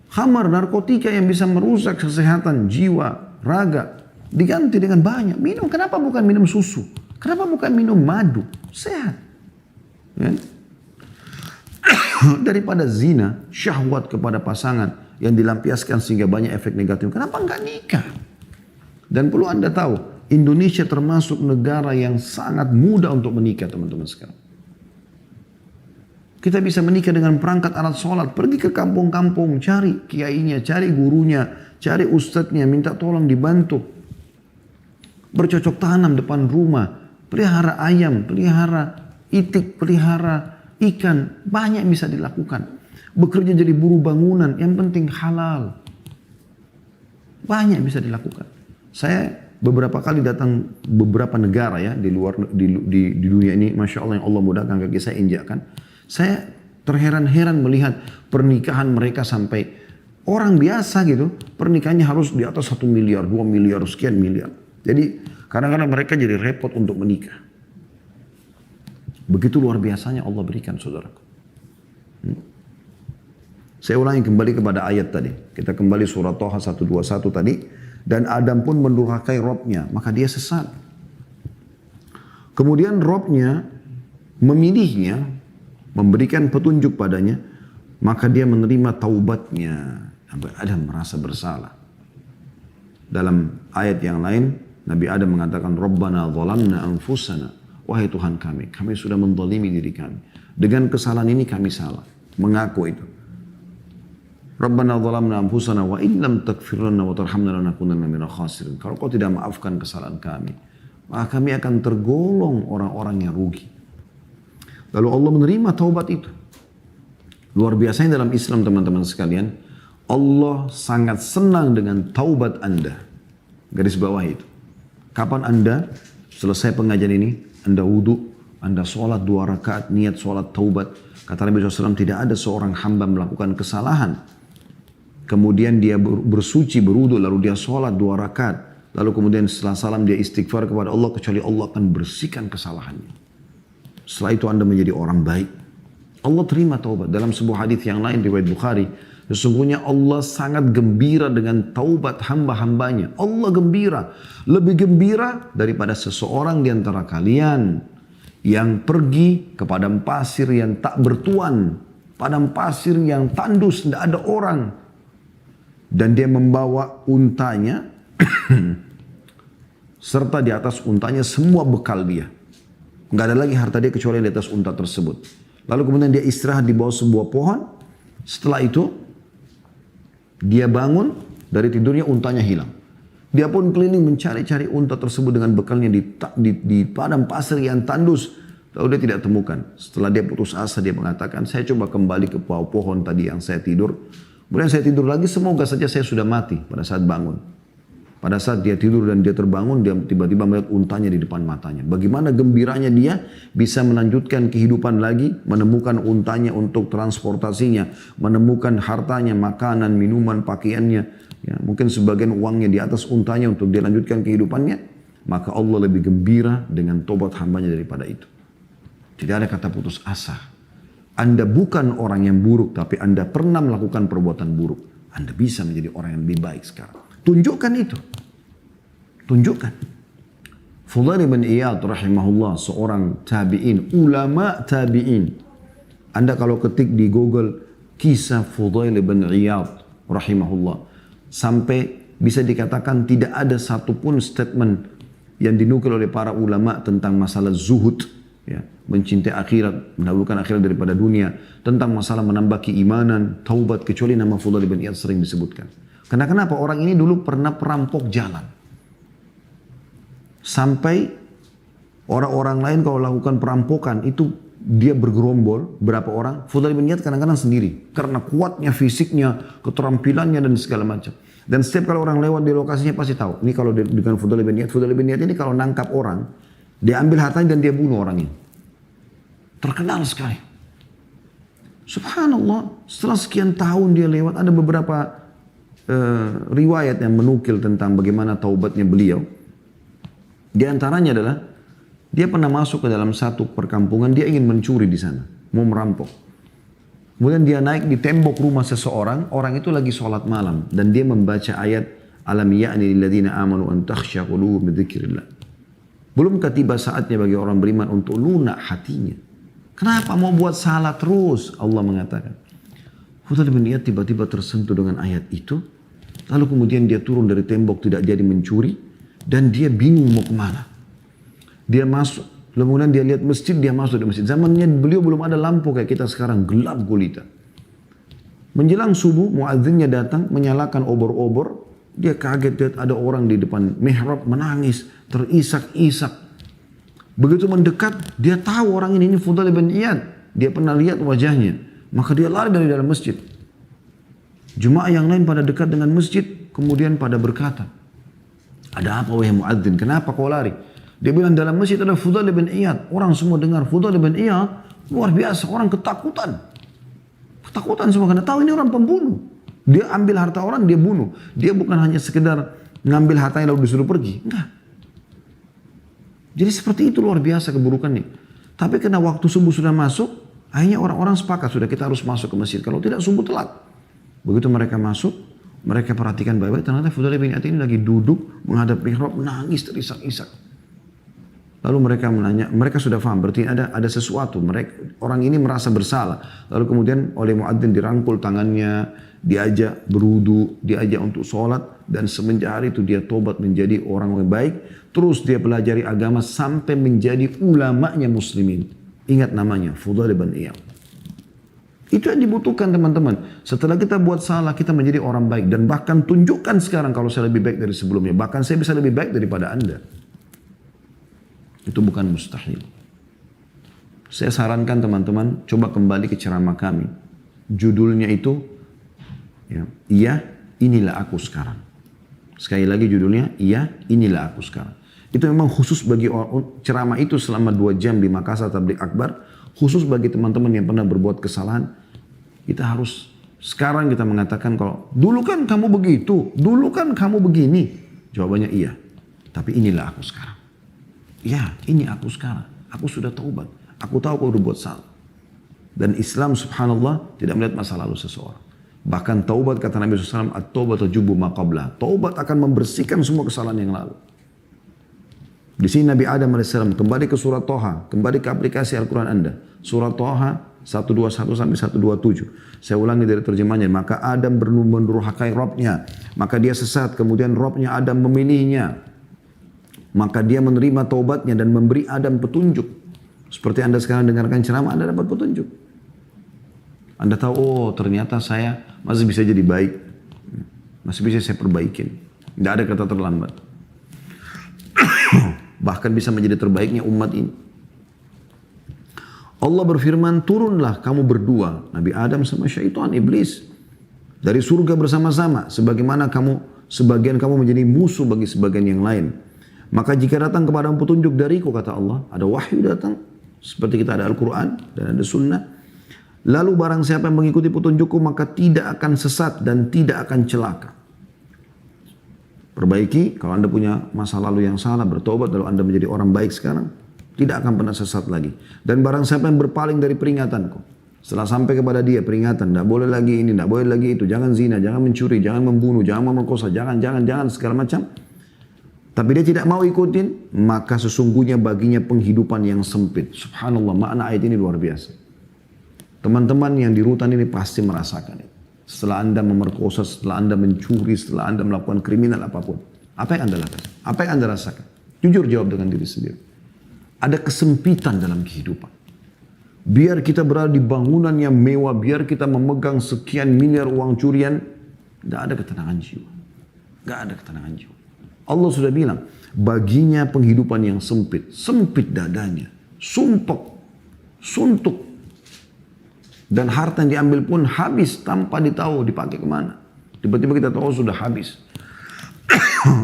Khamar, narkotika yang bisa merusak kesehatan jiwa, raga, diganti dengan banyak. Minum, kenapa bukan minum susu? Kenapa bukan minum madu? Sehat. Ya? Daripada zina, syahwat kepada pasangan yang dilampiaskan sehingga banyak efek negatif. Kenapa enggak nikah? Dan perlu Anda tahu, Indonesia termasuk negara yang sangat mudah untuk menikah teman-teman sekalian. Kita bisa menikah dengan perangkat alat sholat. Pergi ke kampung-kampung, cari kiainya, cari gurunya, cari ustadznya, minta tolong dibantu. Bercocok tanam depan rumah, pelihara ayam, pelihara itik, pelihara ikan. Banyak bisa dilakukan. Bekerja jadi buruh bangunan, yang penting halal. Banyak bisa dilakukan. Saya beberapa kali datang beberapa negara ya di luar di dunia ini, masya Allah yang Allah mudahkan kaki saya injakkan. Saya terheran-heran melihat pernikahan mereka sampai orang biasa gitu, pernikahannya harus di atas 1 miliar, 2 miliar, sekian miliar. Jadi kadang-kadang mereka jadi repot untuk menikah. Begitu luar biasanya Allah berikan saudaraku. Saya ulangi kembali kepada ayat tadi. Kita kembali surah Toha 121 tadi. Dan Adam pun mendurhakai Robnya, maka dia sesat. Kemudian Robnya memilihnya, memberikan petunjuk padanya, maka dia menerima taubatnya. Sampai Adam merasa bersalah. Dalam ayat yang lain, Nabi Adam mengatakan, Rabbana zalamna anfusana. Wahai Tuhan kami sudah menzalimi diri kami. Dengan kesalahan ini kami salah. Mengaku itu. Rabbana zalamna anfusana wa illam taghfir lana wa tarhamna lanakunanna minal khasirin. Kalau kau tidak maafkan kesalahan kami, maka kami akan tergolong orang-orang yang rugi. Lalu Allah menerima taubat itu. Luar biasanya dalam Islam teman-teman sekalian, Allah sangat senang dengan taubat Anda. Garis bawah itu. Kapan Anda selesai pengajian ini, Anda wudhu, Anda sholat 2 rakaat, niat sholat taubat. Kata Nabi SAW, tidak ada seorang hamba melakukan kesalahan. Kemudian dia bersuci, berwudhu, lalu dia sholat 2 rakaat. Lalu kemudian setelah salam dia istighfar kepada Allah, kecuali Allah akan bersihkan kesalahannya. Setelah itu Anda menjadi orang baik. Allah terima taubat. Dalam sebuah hadis yang lain riwayat Bukhari, sesungguhnya Allah sangat gembira dengan taubat hamba-hambanya. Allah gembira. Lebih gembira daripada seseorang di antara kalian yang pergi ke padang pasir yang tak bertuan. Padang pasir yang tandus, tidak ada orang. Dan dia membawa untanya, serta di atas untanya semua bekal dia. Nggak ada lagi harta dia kecuali di atas unta tersebut. Lalu kemudian dia istirahat di bawah sebuah pohon. Setelah itu dia bangun dari tidurnya, untanya hilang. Dia pun keliling mencari-cari unta tersebut dengan bekalnya di padang pasir yang tandus. Lalu dia tidak temukan. Setelah dia putus asa, dia mengatakan, saya coba kembali ke bawah pohon tadi yang saya tidur. Kemudian saya tidur lagi, semoga saja saya sudah mati pada saat bangun. Pada saat dia tidur dan dia terbangun, dia tiba-tiba melihat untanya di depan matanya. Bagaimana gembiranya dia bisa melanjutkan kehidupan lagi, menemukan untanya untuk transportasinya, menemukan hartanya, makanan, minuman, pakaiannya. Ya, mungkin sebagian uangnya di atas untanya untuk dia lanjutkan kehidupannya. Maka Allah lebih gembira dengan tobat hambanya daripada itu. Tidak ada kata putus asa. Anda bukan orang yang buruk, tapi Anda pernah melakukan perbuatan buruk. Anda bisa menjadi orang yang lebih baik sekarang. Tunjukkan itu. Tunjukkan. Fudail bin Iyad rahimahullah, seorang tabi'in, ulama tabi'in. Anda kalau ketik di Google kisah Fudail bin Iyad rahimahullah, sampai bisa dikatakan tidak ada satupun statement yang dinukil oleh para ulama tentang masalah zuhud, ya, mencintai akhirat, mendahulukan akhirat daripada dunia, tentang masalah menambah keimanan, taubat, kecuali nama Fudail bin Iyad sering disebutkan. Karena kenapa? Orang ini dulu pernah perampok jalan. Sampai orang-orang lain kalau lakukan perampokan itu dia bergerombol, berapa orang? Fudail bin Iyad kadang-kadang sendiri. Karena kuatnya fisiknya, keterampilannya dan segala macam. Dan setiap kali orang lewat di lokasinya pasti tahu. Ini kalau dengan Fudail bin Iyad ini kalau nangkap orang, dia ambil hartanya dan dia bunuh orang ini. Terkenal sekali. Subhanallah, setelah sekian tahun dia lewat, ada beberapa riwayat yang menukil tentang bagaimana taubatnya beliau. Di antaranya adalah dia pernah masuk ke dalam satu perkampungan, dia ingin mencuri di sana, mau merampok. Kemudian dia naik di tembok rumah seseorang, orang itu lagi sholat malam dan dia membaca ayat alam ya'ni lilladzina amanu an takhsha qulubuhum bidzikrillah. Belumkah tiba saatnya bagi orang beriman untuk lunak hatinya? Kenapa mau buat salah terus? Allah mengatakan. Fudail bin Iyad tiba-tiba tersentuh dengan ayat itu. Lalu kemudian dia turun dari tembok, tidak jadi mencuri. Dan dia bingung mau kemana. Dia masuk, lalu kemudian dia lihat masjid, dia masuk di masjid. Zamannya beliau belum ada lampu kayak kita sekarang, gelap gulita. Menjelang subuh, muadzinnya datang, menyalakan obor-obor. Dia kaget lihat ada orang di depan mihrab menangis, terisak-isak. Begitu mendekat, dia tahu orang ini Fudail bin Iyad. Dia pernah lihat wajahnya. Maka dia lari dari dalam masjid. Jemaah yang lain pada dekat dengan masjid, kemudian pada berkata, ada apa wahai muadzin? Kenapa kau lari? Dia bilang dalam masjid ada Fudail bin Iyad. Orang semua dengar Fudail bin Iyad, luar biasa, orang ketakutan. Ketakutan semua karena tahu ini orang pembunuh. Dia ambil harta orang, dia bunuh. Dia bukan hanya sekedar ngambil hartanya lalu disuruh pergi. Enggak. Jadi seperti itu luar biasa keburukannya. Tapi karena waktu subuh sudah masuk, akhirnya orang-orang sepakat sudah kita harus masuk ke masjid. Kalau tidak subuh telat. Begitu mereka masuk, mereka perhatikan baik-baik. Ternyata Fudail bin Iyad ini lagi duduk menghadap mihrab, nangis terisak-isak. Lalu mereka menanya, mereka sudah paham berarti ada sesuatu. Orang ini merasa bersalah. Lalu kemudian oleh muadzin dirangkul tangannya, diajak berwudu, diajak untuk sholat. Dan semenjak hari itu dia tobat menjadi orang yang baik. Terus dia pelajari agama sampai menjadi ulamanya muslimin. Ingat namanya, Fudail bin Iyad. Itu yang dibutuhkan teman-teman. Setelah kita buat salah, kita menjadi orang baik. Dan bahkan tunjukkan sekarang kalau saya lebih baik dari sebelumnya. Bahkan saya bisa lebih baik daripada Anda. Itu bukan mustahil. Saya sarankan teman-teman, coba kembali ke ceramah kami. Judulnya itu, ya, iya, inilah aku sekarang. Sekali lagi judulnya, iya, inilah aku sekarang. Itu memang khusus bagi ceramah itu selama 2 jam di Makassar Tabligh Akbar. Khusus bagi teman-teman yang pernah berbuat kesalahan. Kita harus, sekarang kita mengatakan kalau, dulu kan kamu begitu, dulu kan kamu begini. Jawabannya iya. Tapi inilah aku sekarang. Ya, ini aku sekarang. Aku sudah taubat. Aku tahu kau berbuat salah. Dan Islam subhanallah tidak melihat masa lalu seseorang. Bahkan taubat kata Nabi SAW, at-taubat tajubu ma qabla. Taubat akan membersihkan semua kesalahan yang lalu. Di sini Nabi Adam AS kembali ke surat Toha, kembali ke aplikasi Al-Quran Anda. Surat Toha 121 sampai 127. Saya ulangi dari terjemahnya. Maka Adam mendurhakai Rabbnya. Maka dia sesat. Kemudian Rabbnya Adam memilihnya. Maka dia menerima taubatnya dan memberi Adam petunjuk. Seperti Anda sekarang dengarkan ceramah, Anda dapat petunjuk. Anda tahu, oh ternyata saya masih bisa jadi baik. Masih bisa saya perbaikin. Tidak ada kata terlambat. Bahkan bisa menjadi terbaiknya umat ini. Allah berfirman, turunlah kamu berdua, Nabi Adam sama syaitan, iblis, dari surga bersama-sama, sebagaimana sebagian kamu menjadi musuh bagi sebagian yang lain. Maka jika datang kepada petunjuk dariku, kata Allah, ada wahyu datang, seperti kita ada Al-Quran dan ada sunnah. Lalu barang siapa yang mengikuti petunjukku, maka tidak akan sesat dan tidak akan celaka. Perbaiki, kalau Anda punya masa lalu yang salah, bertobat, lalu Anda menjadi orang baik sekarang, tidak akan pernah sesat lagi. Dan barang siapa yang berpaling dari peringatanku, setelah sampai kepada dia peringatan, tidak boleh lagi ini, tidak boleh lagi itu, jangan zina, jangan mencuri, jangan membunuh, jangan memerkosa, jangan, segala macam. Tapi dia tidak mau ikutin, maka sesungguhnya baginya penghidupan yang sempit. Subhanallah, makna ayat ini luar biasa. Teman-teman yang di rutan ini pasti merasakan itu. Setelah Anda memerkosa, setelah Anda mencuri, setelah Anda melakukan kriminal apapun. Apa yang Anda lakukan? Apa yang Anda rasakan? Jujur jawab dengan diri sendiri. Ada kesempitan dalam kehidupan. Biar kita berada di bangunan yang mewah, biar kita memegang sekian miliar uang curian, tidak ada ketenangan jiwa. Tidak ada ketenangan jiwa. Allah sudah bilang, baginya penghidupan yang sempit. Sempit dadanya. Sumpek. Suntuk. Dan harta yang diambil pun habis tanpa ditahu dipakai kemana. Tiba-tiba kita tahu sudah habis.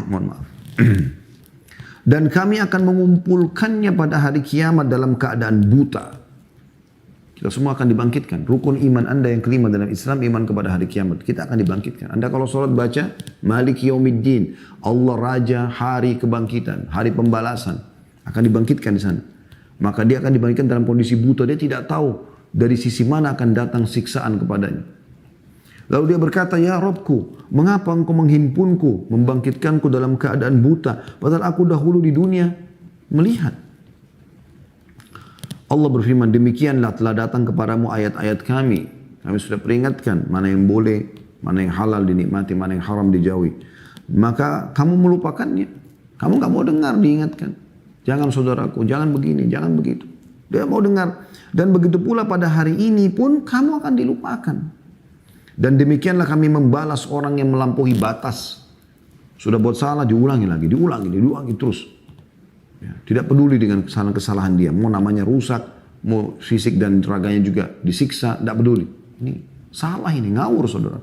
Mohon maaf. Dan kami akan mengumpulkannya pada hari kiamat dalam keadaan buta. Kita semua akan dibangkitkan. Rukun iman Anda yang kelima dalam Islam, iman kepada hari kiamat. Kita akan dibangkitkan. Anda kalau sholat baca, Malik Yaumiddin. Allah Raja hari kebangkitan, hari pembalasan. Akan dibangkitkan di sana. Maka dia akan dibangkitkan dalam kondisi buta. Dia tidak tahu dari sisi mana akan datang siksaan kepadanya. Lalu dia berkata, ya Rabbku, mengapa engkau menghimpunku, membangkitkanku dalam keadaan buta, padahal aku dahulu di dunia melihat. Allah berfirman, demikianlah telah datang kepadamu ayat-ayat kami. Kami sudah peringatkan mana yang boleh, mana yang halal dinikmati, mana yang haram dijauhi. Maka kamu melupakannya. Kamu nggak mau dengar diingatkan. Jangan saudaraku, jangan begini, jangan begitu. Dia mau dengar. Dan begitu pula pada hari ini pun kamu akan dilupakan. Dan demikianlah kami membalas orang yang melampaui batas. Sudah buat salah diulangi lagi, diulangi terus. Ya, tidak peduli dengan kesalahan-kesalahan dia. Mau namanya rusak, mau fisik dan raganya juga disiksa, tidak peduli. Ini salah ini, ngawur saudara.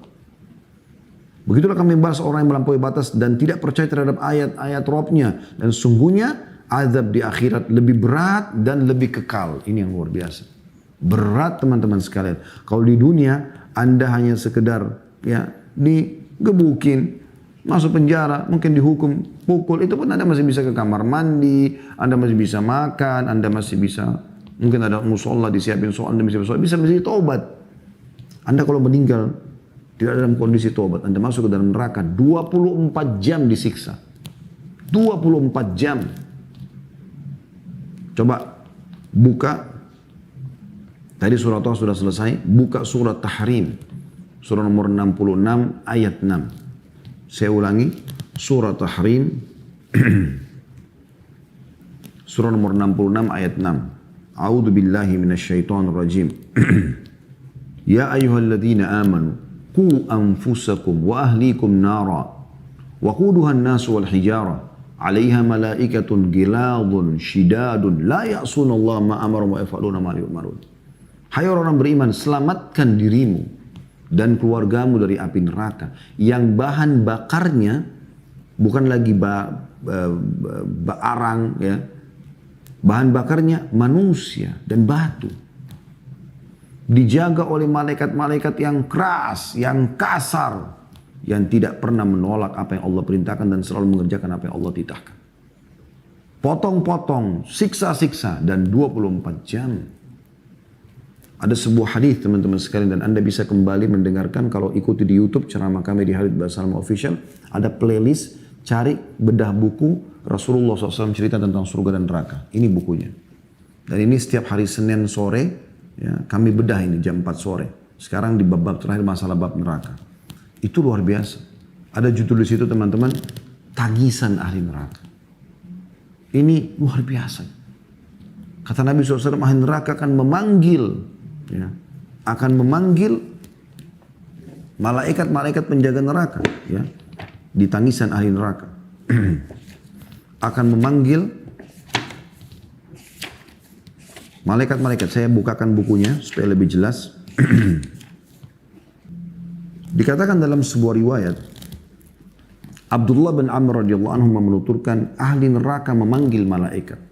Begitulah kami membalas orang yang melampaui batas dan tidak percaya terhadap ayat-ayat Rabb-Nya. Dan sungguhnya azab di akhirat lebih berat dan lebih kekal. Ini yang luar biasa. Berat teman-teman sekalian. Kalau di dunia Anda hanya sekedar ya digebukin, masuk penjara, mungkin dihukum, pukul, itu pun Anda masih bisa ke kamar mandi, Anda masih bisa makan, Anda masih bisa, mungkin ada musola disiapin soal, Anda bisa taubat. Anda kalau meninggal tidak dalam kondisi taubat, Anda masuk ke dalam neraka 24 jam disiksa. 24 jam. Coba buka, tadi surat Taha sudah selesai, buka surat Tahrim, surah nomor 66 ayat 6. Saya ulangi, surat Tahrim, surah nomor 66 ayat 6. A'udzu billahi minasyaitonir rajim. Ya ayyuhalladzina amanu qu anfusakum wa ahlikum nara wa quduha an-nasu wal hijara 'alaiha malaikatun ghiladun shidadun la ya'sunallaha ma amara wa yaf'aluna ma yu'marun. Hai orang beriman, selamatkan dirimu dan keluargamu dari api neraka yang bahan bakarnya bukan lagi arang ya. Bahan bakarnya manusia dan batu. Dijaga oleh malaikat-malaikat yang keras, yang kasar, yang tidak pernah menolak apa yang Allah perintahkan dan selalu mengerjakan apa yang Allah titahkan. Potong-potong, siksa-siksa dan 24 jam. Ada sebuah hadis teman-teman sekalian dan Anda bisa kembali mendengarkan kalau ikuti di YouTube ceramah kami di Khalid Basalam Official. Ada playlist, cari bedah buku Rasulullah SAW cerita tentang surga dan neraka. Ini bukunya. Dan ini setiap hari Senin sore, ya, kami bedah ini jam 4 sore. Sekarang di bab terakhir masalah bab neraka. Itu luar biasa. Ada judul di situ teman-teman, tangisan ahli neraka. Ini luar biasa. Kata Nabi SAW, ahli neraka akan memanggil, ya, akan memanggil malaikat-malaikat penjaga neraka, ya, di tangisan ahli neraka. Akan memanggil malaikat-malaikat. Saya bukakan bukunya supaya lebih jelas. Dikatakan dalam sebuah riwayat, Abdullah bin Amr radhiyallahu anhu menuturkan ahli neraka memanggil malaikat.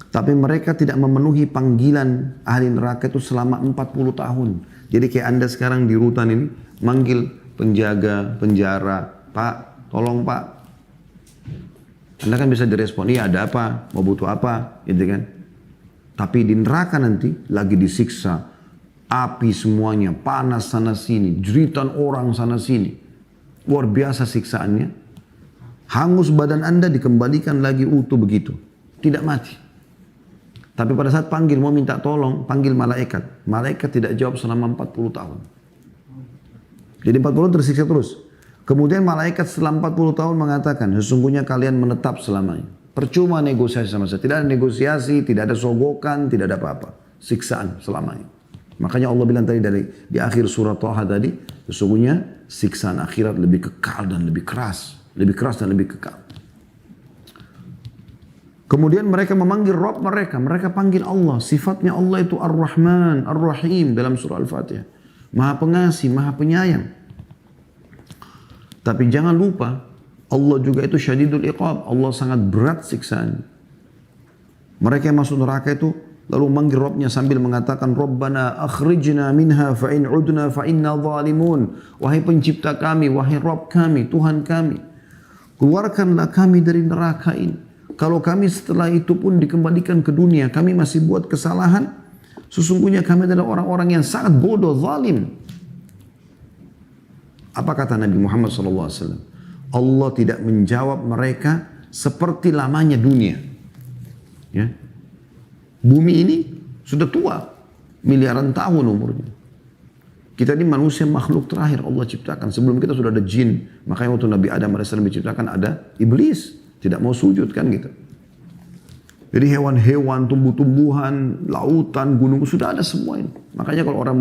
Tapi mereka tidak memenuhi panggilan ahli neraka itu selama 40 tahun. Jadi kayak Anda sekarang di rutan ini, manggil penjaga penjara, Pak, tolong Pak. Anda kan bisa direspon, iya ada apa, mau butuh apa, gitu kan. Tapi di neraka nanti lagi disiksa, api semuanya, panas sana sini, jeritan orang sana sini. Luar biasa siksaannya. Hangus badan Anda dikembalikan lagi utuh begitu. Tidak mati. Tapi pada saat panggil, mau minta tolong, panggil malaikat. Malaikat tidak jawab selama 40 tahun. Jadi 40 tahun tersiksa terus. Kemudian malaikat setelah 40 tahun mengatakan, sesungguhnya kalian menetap selamanya. Percuma negosiasi sama saya. Tidak ada negosiasi, tidak ada sogokan, tidak ada apa-apa. Siksaan selamanya. Makanya Allah bilang tadi di akhir surat Taha tadi, sesungguhnya siksaan akhirat lebih kekal dan lebih keras. Lebih keras dan lebih kekal. Kemudian mereka memanggil Rabb mereka. Mereka panggil Allah. Sifatnya Allah itu Ar-Rahman, Ar-Rahim dalam surah Al-Fatihah. Maha pengasih, maha penyayang. Tapi jangan lupa, Allah juga itu syadidul iqab. Allah sangat berat siksaan. Mereka yang masuk neraka itu lalu memanggil Rabbnya sambil mengatakan, Rabbana akhrijna minha fa'in udna fa'inna zalimun. Wahai pencipta kami, wahai Rabb kami, Tuhan kami. Keluarkanlah kami dari neraka ini. Kalau kami setelah itu pun dikembalikan ke dunia, kami masih buat kesalahan, sesungguhnya kami adalah orang-orang yang sangat bodoh, zalim. Apa kata Nabi Muhammad SAW? Allah tidak menjawab mereka seperti lamanya dunia. Ya. Bumi ini sudah tua, miliaran tahun umurnya. Kita ini manusia makhluk terakhir Allah ciptakan. Sebelum kita sudah ada jin. Makanya waktu Nabi Adam AS diciptakan ada iblis. Tidak mau sujud kan gitu. Jadi hewan-hewan, tumbuh-tumbuhan, lautan, gunung, sudah ada semua ini. Makanya kalau orang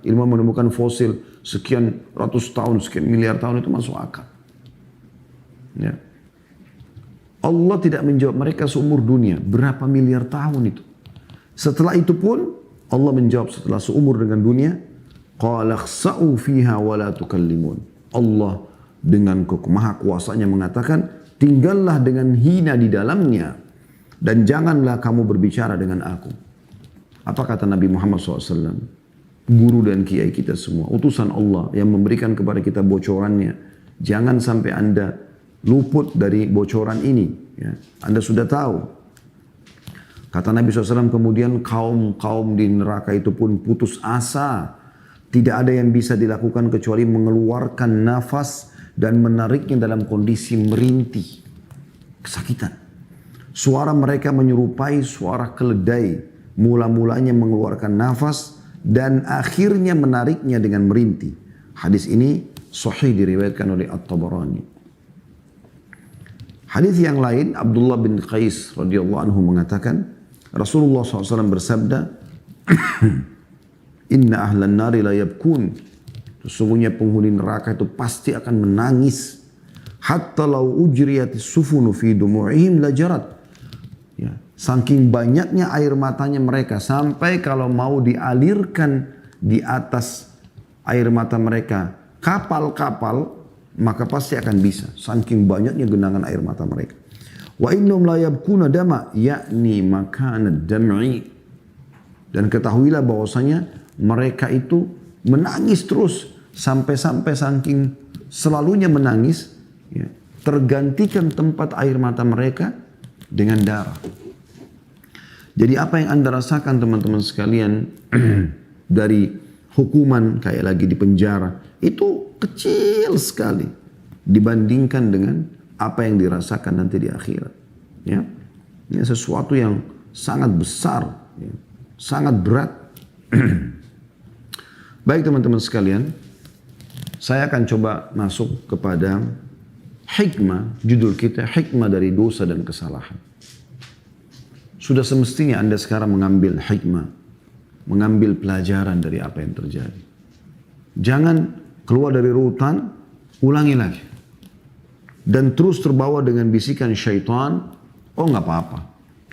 ilmuwan menemukan fosil sekian ratus tahun, sekian miliar tahun itu masuk akal. Ya. Allah tidak menjawab mereka seumur dunia. Berapa miliar tahun itu. Setelah itu pun Allah menjawab setelah seumur dengan dunia. Qala khsa'u fiha wa la tukallimun. Allah dengan maha kuasanya mengatakan, tinggallah dengan hina di dalamnya. Dan janganlah kamu berbicara dengan aku. Apa kata Nabi Muhammad SAW? Guru dan kiai kita semua. Utusan Allah yang memberikan kepada kita bocorannya. Jangan sampai Anda luput dari bocoran ini. Ya. Anda sudah tahu. Kata Nabi SAW kemudian kaum-kaum di neraka itu pun putus asa. Tidak ada yang bisa dilakukan kecuali mengeluarkan nafas dan menariknya dalam kondisi merintih. Kesakitan. Suara mereka menyerupai suara keledai. Mula-mulanya mengeluarkan nafas dan akhirnya menariknya dengan merintih. Hadis ini sahih diriwayatkan oleh At-Tabarani. Hadis yang lain, Abdullah bin Qais radhiyallahu anhu mengatakan, Rasulullah SAW bersabda, Inna ahlan nari la yabkun. Sesungguhnya penghuni neraka itu pasti akan menangis. Hatta lau ujriyatis sufunu fi dumu'ihim la jarat. Ya, saking banyaknya air matanya mereka sampai kalau mau dialirkan di atas air mata mereka kapal-kapal maka pasti akan bisa. Saking banyaknya genangan air mata mereka. Wa innahum la yabkuna dama yakni makana dam'i. Dan ketahuilah bahwasanya mereka itu menangis terus sampai-sampai saking selalunya menangis ya, tergantikan tempat air mata mereka dengan darah. Jadi apa yang Anda rasakan teman-teman sekalian dari hukuman kayak lagi di penjara itu kecil sekali dibandingkan dengan apa yang dirasakan nanti di akhirat. Ya, ini sesuatu yang sangat besar, ya, sangat berat. Baik teman-teman sekalian, saya akan coba masuk kepada hikmah, judul kita hikmah dari dosa dan kesalahan. Sudah semestinya Anda sekarang mengambil hikmah, mengambil pelajaran dari apa yang terjadi. Jangan keluar dari rutan, ulangi lagi. Dan terus terbawa dengan bisikan syaitan, oh nggak apa-apa.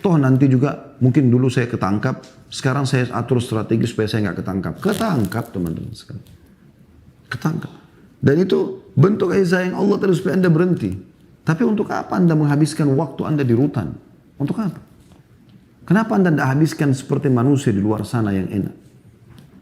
Toh nanti juga mungkin dulu saya ketangkap, sekarang saya atur strategi supaya saya nggak ketangkap. Ketangkap teman-teman sekalian. Ketangkap. Dan itu bentuk kasih sayang Allah terus supaya Anda berhenti. Tapi untuk apa Anda menghabiskan waktu Anda di rutan? Untuk apa? Kenapa Anda tidak habiskan seperti manusia di luar sana yang enak?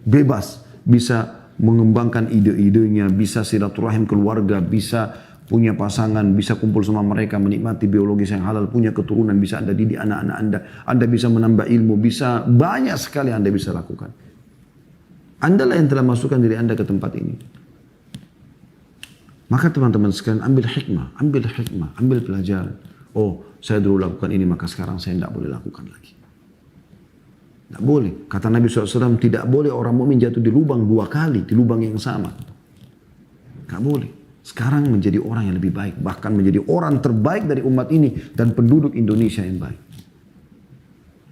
Bebas, bisa mengembangkan ide-idenya, bisa silaturahim keluarga, bisa punya pasangan, bisa kumpul sama mereka, menikmati biologis yang halal, punya keturunan, bisa Anda didik anak-anak Anda. Anda bisa menambah ilmu, bisa banyak sekali Anda bisa lakukan. Anda lah yang telah masukkan diri Anda ke tempat ini. Maka teman-teman sekalian ambil hikmah, ambil pelajaran. Oh, saya dulu lakukan ini, maka sekarang saya tidak boleh lakukan lagi. Tidak boleh. Kata Nabi SAW, tidak boleh orang mukmin jatuh di lubang 2 kali, di lubang yang sama. Tidak boleh. Sekarang menjadi orang yang lebih baik, bahkan menjadi orang terbaik dari umat ini dan penduduk Indonesia yang baik.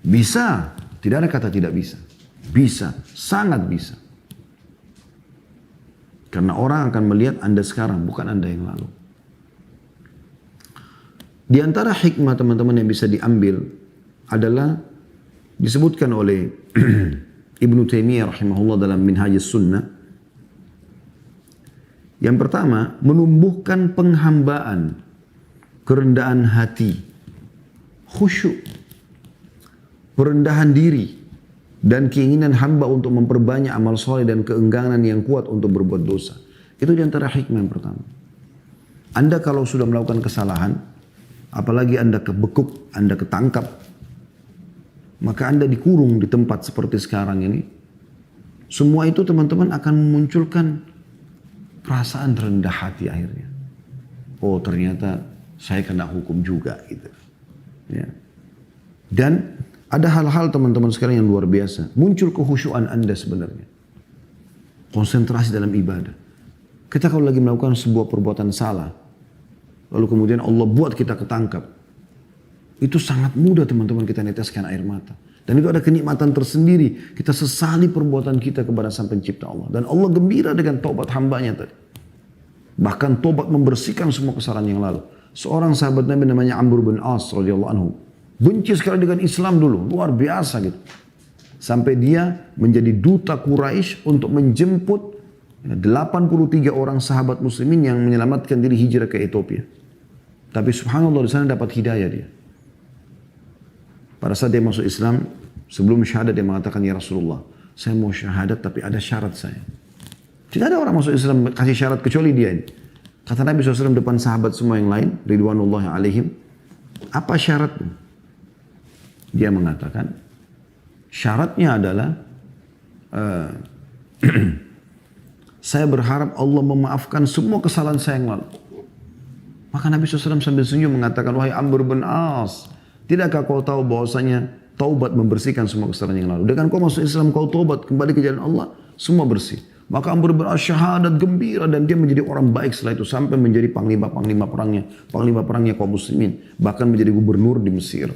Bisa, tidak ada kata tidak bisa. Bisa, sangat bisa. Karena orang akan melihat Anda sekarang, bukan Anda yang lalu. Di antara hikmah teman-teman yang bisa diambil adalah disebutkan oleh Ibnu Taimiyah rahimahullah dalam Minhajus Sunnah. Yang pertama, menumbuhkan penghambaan, kerendahan hati, khusyuk, perendahan diri, dan keinginan hamba untuk memperbanyak amal soleh dan keengganan yang kuat untuk berbuat dosa. Itu di antara hikmah yang pertama. Anda kalau sudah melakukan kesalahan, apalagi Anda kebekuk, Anda ketangkap, maka Anda dikurung di tempat seperti sekarang ini. Semua itu teman-teman akan memunculkan perasaan rendah hati akhirnya. Oh ternyata saya kena hukum juga gitu. Ya. Dan ada hal-hal teman-teman sekarang yang luar biasa. Muncul kekhusyuan Anda sebenarnya. Konsentrasi dalam ibadah. Kita kalau lagi melakukan sebuah perbuatan salah, lalu kemudian Allah buat kita ketangkap. Itu sangat mudah teman-teman kita neteskan air mata. Dan itu ada kenikmatan tersendiri. Kita sesali perbuatan kita kepada Sang Pencipta Allah. Dan Allah gembira dengan taubat hambanya tadi. Bahkan taubat membersihkan semua kesalahan yang lalu. Seorang sahabat Nabi namanya Amr bin As radhiyallahu anhu. Benci sekali dengan Islam dulu. Luar biasa gitu. Sampai dia menjadi duta Quraisy untuk menjemput 83 orang sahabat muslimin yang menyelamatkan diri hijrah ke Ethiopia. Tapi subhanallah di sana dapat hidayah dia. Pada saat dia masuk Islam, sebelum syahadat dia mengatakan, ya Rasulullah, saya mau syahadat tapi ada syarat saya. Tidak ada orang masuk Islam kasih syarat kecuali dia ini. Kata Nabi SAW depan sahabat semua yang lain, ridwanullahi alaihim, apa syaratmu? Dia mengatakan, syaratnya adalah saya berharap Allah memaafkan semua kesalahan saya yang lalu. Maka Nabi SAW sambil senyum mengatakan, wahai Amr bin As, tidakkah kau tahu bahwasanya taubat membersihkan semua kesalahan yang lalu? Dengan kau masuk Islam, kau taubat kembali ke jalan Allah, semua bersih. Maka Amr bin As syahadat gembira dan dia menjadi orang baik setelah itu sampai menjadi panglima perangnya kaum muslimin, bahkan menjadi gubernur di Mesir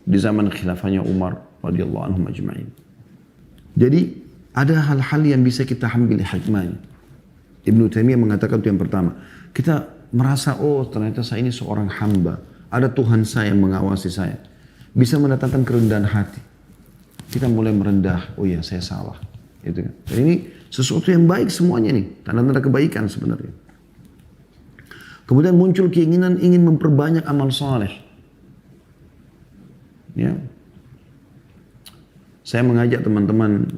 di zaman khilafahnya Umar radhiyallahu anhum ajma'in. Jadi ada hal-hal yang bisa kita ambil hikmahnya. Ibnu Taimiyah mengatakan itu yang pertama. Kita merasa oh ternyata saya ini seorang hamba, ada Tuhan saya yang mengawasi saya, bisa mendatangkan kerendahan hati. Kita mulai merendah, oh ya saya salah. Itu kan. Dan ini sesuatu yang baik semuanya nih, tanda-tanda kebaikan sebenarnya. Kemudian muncul keinginan ingin memperbanyak amal saleh. Ya. Saya mengajak teman-teman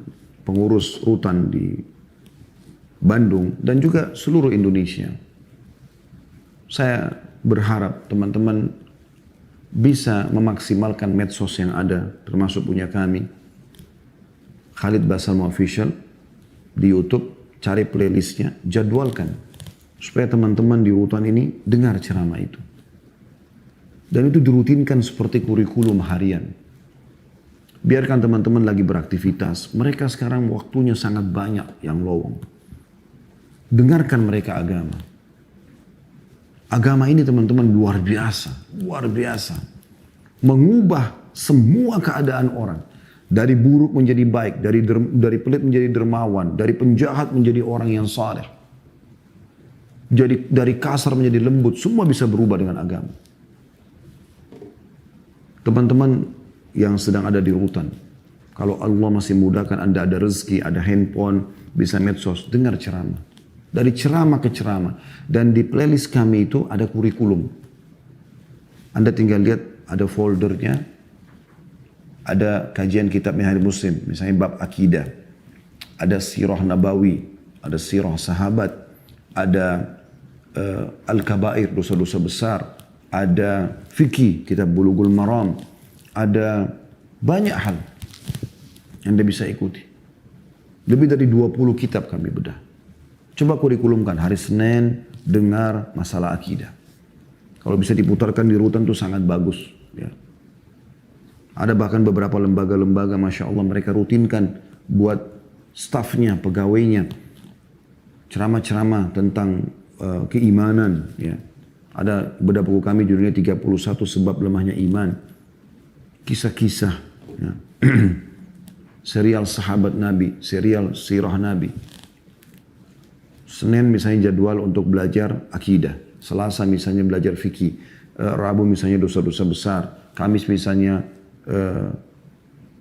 pengurus rutan di Bandung dan juga seluruh Indonesia. Saya berharap teman-teman bisa memaksimalkan medsos yang ada, termasuk punya kami, Khalid Basalamah Official, di YouTube, cari playlistnya, jadwalkan. Supaya teman-teman di rutan ini dengar ceramah itu. Dan itu dirutinkan seperti kurikulum harian. Biarkan teman-teman lagi beraktivitas. Mereka sekarang waktunya sangat banyak yang lowong. Dengarkan mereka agama. Agama ini teman-teman luar biasa. Luar biasa. Mengubah semua keadaan orang. Dari buruk menjadi baik, dari pelit menjadi dermawan, dari penjahat menjadi orang yang saleh. Jadi dari kasar menjadi lembut, semua bisa berubah dengan agama. Teman-teman yang sedang ada di rutan, kalau Allah masih mudahkan Anda ada rezeki, ada handphone, bisa medsos, dengar ceramah. Dari ceramah ke ceramah. Dan di playlist kami itu ada kurikulum. Anda tinggal lihat ada foldernya. Ada kajian kitab Minhajul Muslim, misalnya bab akidah. Ada sirah nabawi, ada sirah sahabat, ada al-kabair, dosa-dosa besar, ada fikih, kitab Bulughul Maram, ada banyak hal yang Anda bisa ikuti. Lebih dari 20 kitab kami bedah. Coba kurikulumkan hari Senin, dengar masalah akidah. Kalau bisa diputarkan di rutan itu sangat bagus. Ya. Ada bahkan beberapa lembaga-lembaga, Masya Allah, mereka rutinkan buat stafnya, pegawainya, ceramah-ceramah tentang keimanan. Ya. Ada bedah buku kami judulnya 31 Sebab Lemahnya Iman. Kisah-kisah. Ya. Serial sahabat Nabi, serial sirah Nabi. Senin misalnya jadwal untuk belajar akidah. Selasa misalnya belajar fikih. Rabu misalnya dosa-dosa besar. Kamis misalnya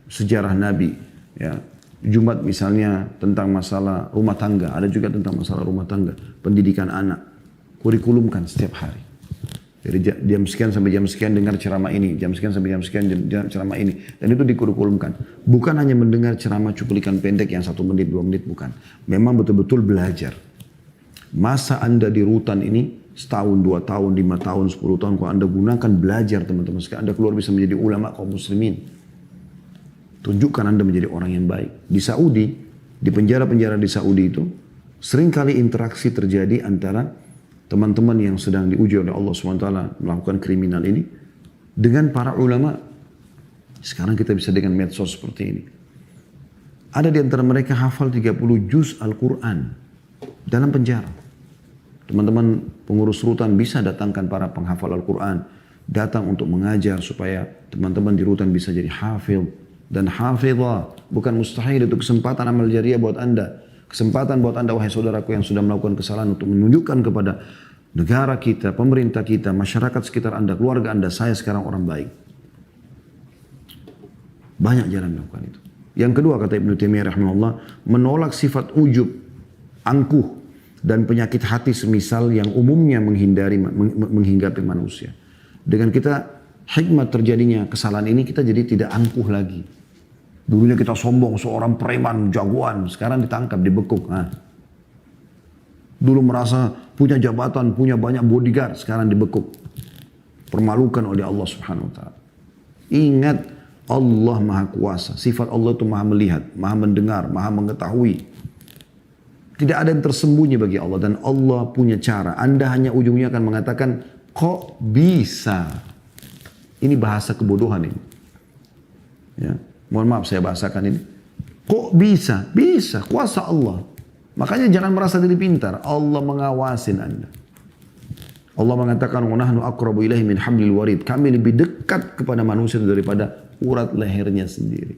sejarah Nabi, ya. Jumat misalnya tentang masalah rumah tangga, ada juga tentang masalah rumah tangga, pendidikan anak, kurikulumkan setiap hari. Dari jam sekian sampai jam sekian dengar ceramah ini, jam sekian sampai jam sekian dengar ceramah ini, dan itu dikurikulumkan. Bukan hanya mendengar ceramah cuplikan pendek yang 1 menit, 2 menit, bukan. Memang betul-betul belajar. Masa Anda di rutan ini setahun, 2 tahun, 5 tahun, 10 tahun, kalau Anda gunakan belajar teman-teman sekalian, Anda keluar bisa menjadi ulama kaum muslimin. Tunjukkan Anda menjadi orang yang baik. Di Saudi, di penjara-penjara di Saudi itu, seringkali interaksi terjadi antara teman-teman yang sedang diuji oleh Allah SWT melakukan kriminal ini, dengan para ulama. Sekarang kita bisa dengan medsos seperti ini. Ada di antara mereka hafal 30 juz Al-Quran dalam penjara. Teman-teman pengurus rutan bisa datangkan para penghafal Al-Quran. Datang untuk mengajar supaya teman-teman di rutan bisa jadi hafidh dan hafidhah. Bukan mustahil, itu kesempatan amal jariah buat Anda. Kesempatan buat Anda, wahai saudaraku yang sudah melakukan kesalahan, untuk menunjukkan kepada negara kita, pemerintah kita, masyarakat sekitar Anda, keluarga Anda, saya sekarang orang baik. Banyak jalan melakukan itu. Yang kedua, kata Ibnu Taimiyah rahimahullah, menolak sifat ujub, angkuh, dan penyakit hati semisal yang umumnya menghinggapi manusia. Dengan kita hikmat terjadinya kesalahan ini, kita jadi tidak angkuh lagi. Dulunya kita sombong, seorang preman, jagoan, sekarang ditangkap, dibekuk. Nah. Dulu merasa punya jabatan, punya banyak bodyguard, sekarang dibekuk. Permalukan oleh Allah Subhanahu wa taala. Ingat, Allah Maha Kuasa. Sifat Allah itu Maha melihat, Maha mendengar, Maha mengetahui. Tidak ada yang tersembunyi bagi Allah, dan Allah punya cara. Anda hanya ujungnya akan mengatakan, kok bisa? Ini bahasa kebodohan ini. Ya. Mohon maaf saya bahasakan ini. Kok bisa? Bisa, kuasa Allah. Makanya jangan merasa diri pintar. Allah mengawasin Anda. Allah mengatakan, wa nahnu aqrabu ilaihi min hablil warid. Kami lebih dekat kepada manusia daripada urat lehernya sendiri.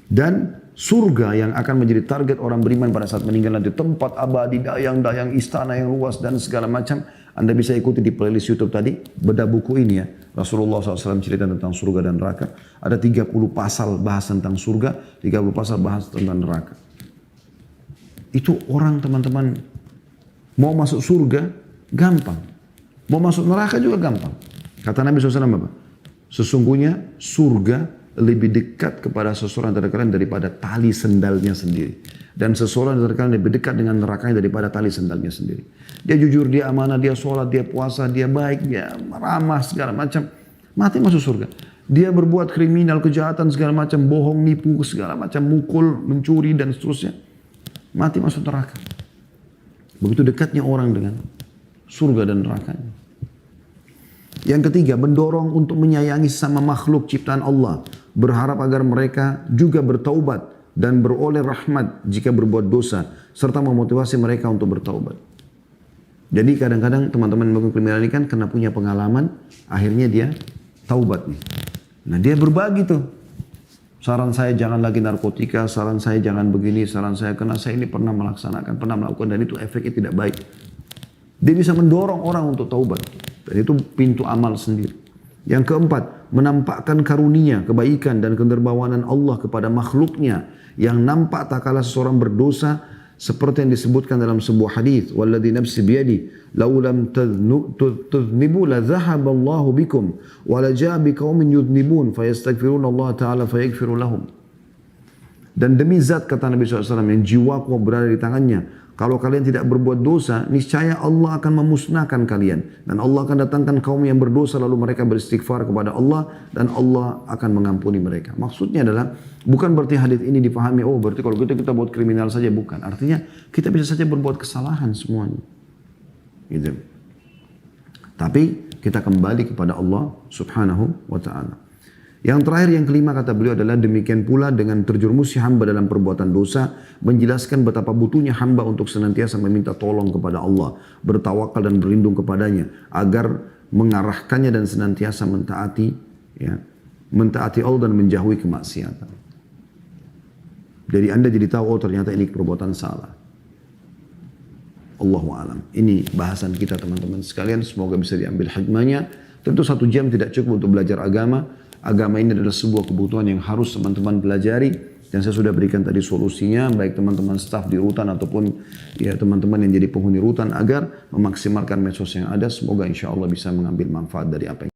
Dan surga yang akan menjadi target orang beriman pada saat meninggal nanti, tempat abadi, dayang-dayang, istana yang luas dan segala macam. Anda bisa ikuti di playlist YouTube tadi, bedah buku ini ya. Rasulullah SAW cerita tentang surga dan neraka. Ada 30 pasal bahas tentang surga, 30 pasal bahas tentang neraka. Itu orang teman-teman mau masuk surga gampang. Mau masuk neraka juga gampang. Kata Nabi SAW apa? Sesungguhnya surga lebih dekat kepada seseorang antara kalian daripada tali sendalnya sendiri. Dan seseorang antara kalian lebih dekat dengan nerakanya daripada tali sendalnya sendiri. Dia jujur, dia amanah, dia sholat, dia puasa, dia baik, dia ramah, segala macam. Mati masuk surga. Dia berbuat kriminal, kejahatan, segala macam, bohong, nipu, segala macam, mukul, mencuri, dan seterusnya. Mati masuk neraka. Begitu dekatnya orang dengan surga dan nerakanya. Yang ketiga, mendorong untuk menyayangi sama makhluk ciptaan Allah. Berharap agar mereka juga bertaubat dan beroleh rahmat jika berbuat dosa. Serta memotivasi mereka untuk bertaubat. Jadi kadang-kadang teman-teman melakukan kriminal ini kan karena punya pengalaman, akhirnya dia taubat nih. Nah dia berbagi tuh. Saran saya jangan lagi narkotika, saran saya jangan begini, saran saya karena saya ini pernah melaksanakan, pernah melakukan, dan itu efeknya tidak baik. Dia bisa mendorong orang untuk taubat. Dan itu pintu amal sendiri. Yang keempat, menampakkan karunia, kebaikan dan kendermawanan Allah kepada makhluknya yang nampak tak kala seseorang berdosa, seperti yang disebutkan dalam sebuah hadis, walladzi nafsi biyadi law lam tadhnibu la dhahaba Allahu bikum wa la jaa biqaumin yudhnibun fayastaghfiruna Allah taala fayaghfiru lahum. Dan demi zat, kata Nabi SAW, yang jiwaku berada di tangannya, kalau kalian tidak berbuat dosa, niscaya Allah akan memusnahkan kalian. Dan Allah akan datangkan kaum yang berdosa, lalu mereka beristighfar kepada Allah, dan Allah akan mengampuni mereka. Maksudnya adalah, bukan berarti hadis ini dipahami, oh berarti kalau kita buat kriminal saja, bukan. Artinya, kita bisa saja berbuat kesalahan semuanya. Gitu. Tapi, kita kembali kepada Allah subhanahu wa ta'ala. Yang terakhir, yang kelima, kata beliau adalah demikian pula dengan terjerumusnya hamba dalam perbuatan dosa, menjelaskan betapa butuhnya hamba untuk senantiasa meminta tolong kepada Allah, bertawakal dan berlindung kepadanya, agar mengarahkannya dan senantiasa mentaati Allah dan menjauhi kemaksiatan. Jadi Anda jadi tahu, oh ternyata ini perbuatan salah. Allahu a'lam. Ini bahasan kita teman-teman sekalian, semoga bisa diambil hikmahnya. Tentu 1 jam tidak cukup untuk belajar agama. Agama ini adalah sebuah kebutuhan yang harus teman-teman pelajari, dan saya sudah berikan tadi solusinya, baik teman-teman staf di rutan ataupun ya teman-teman yang jadi penghuni rutan, agar memaksimalkan medsos yang ada. Semoga insya Allah bisa mengambil manfaat dari apa yang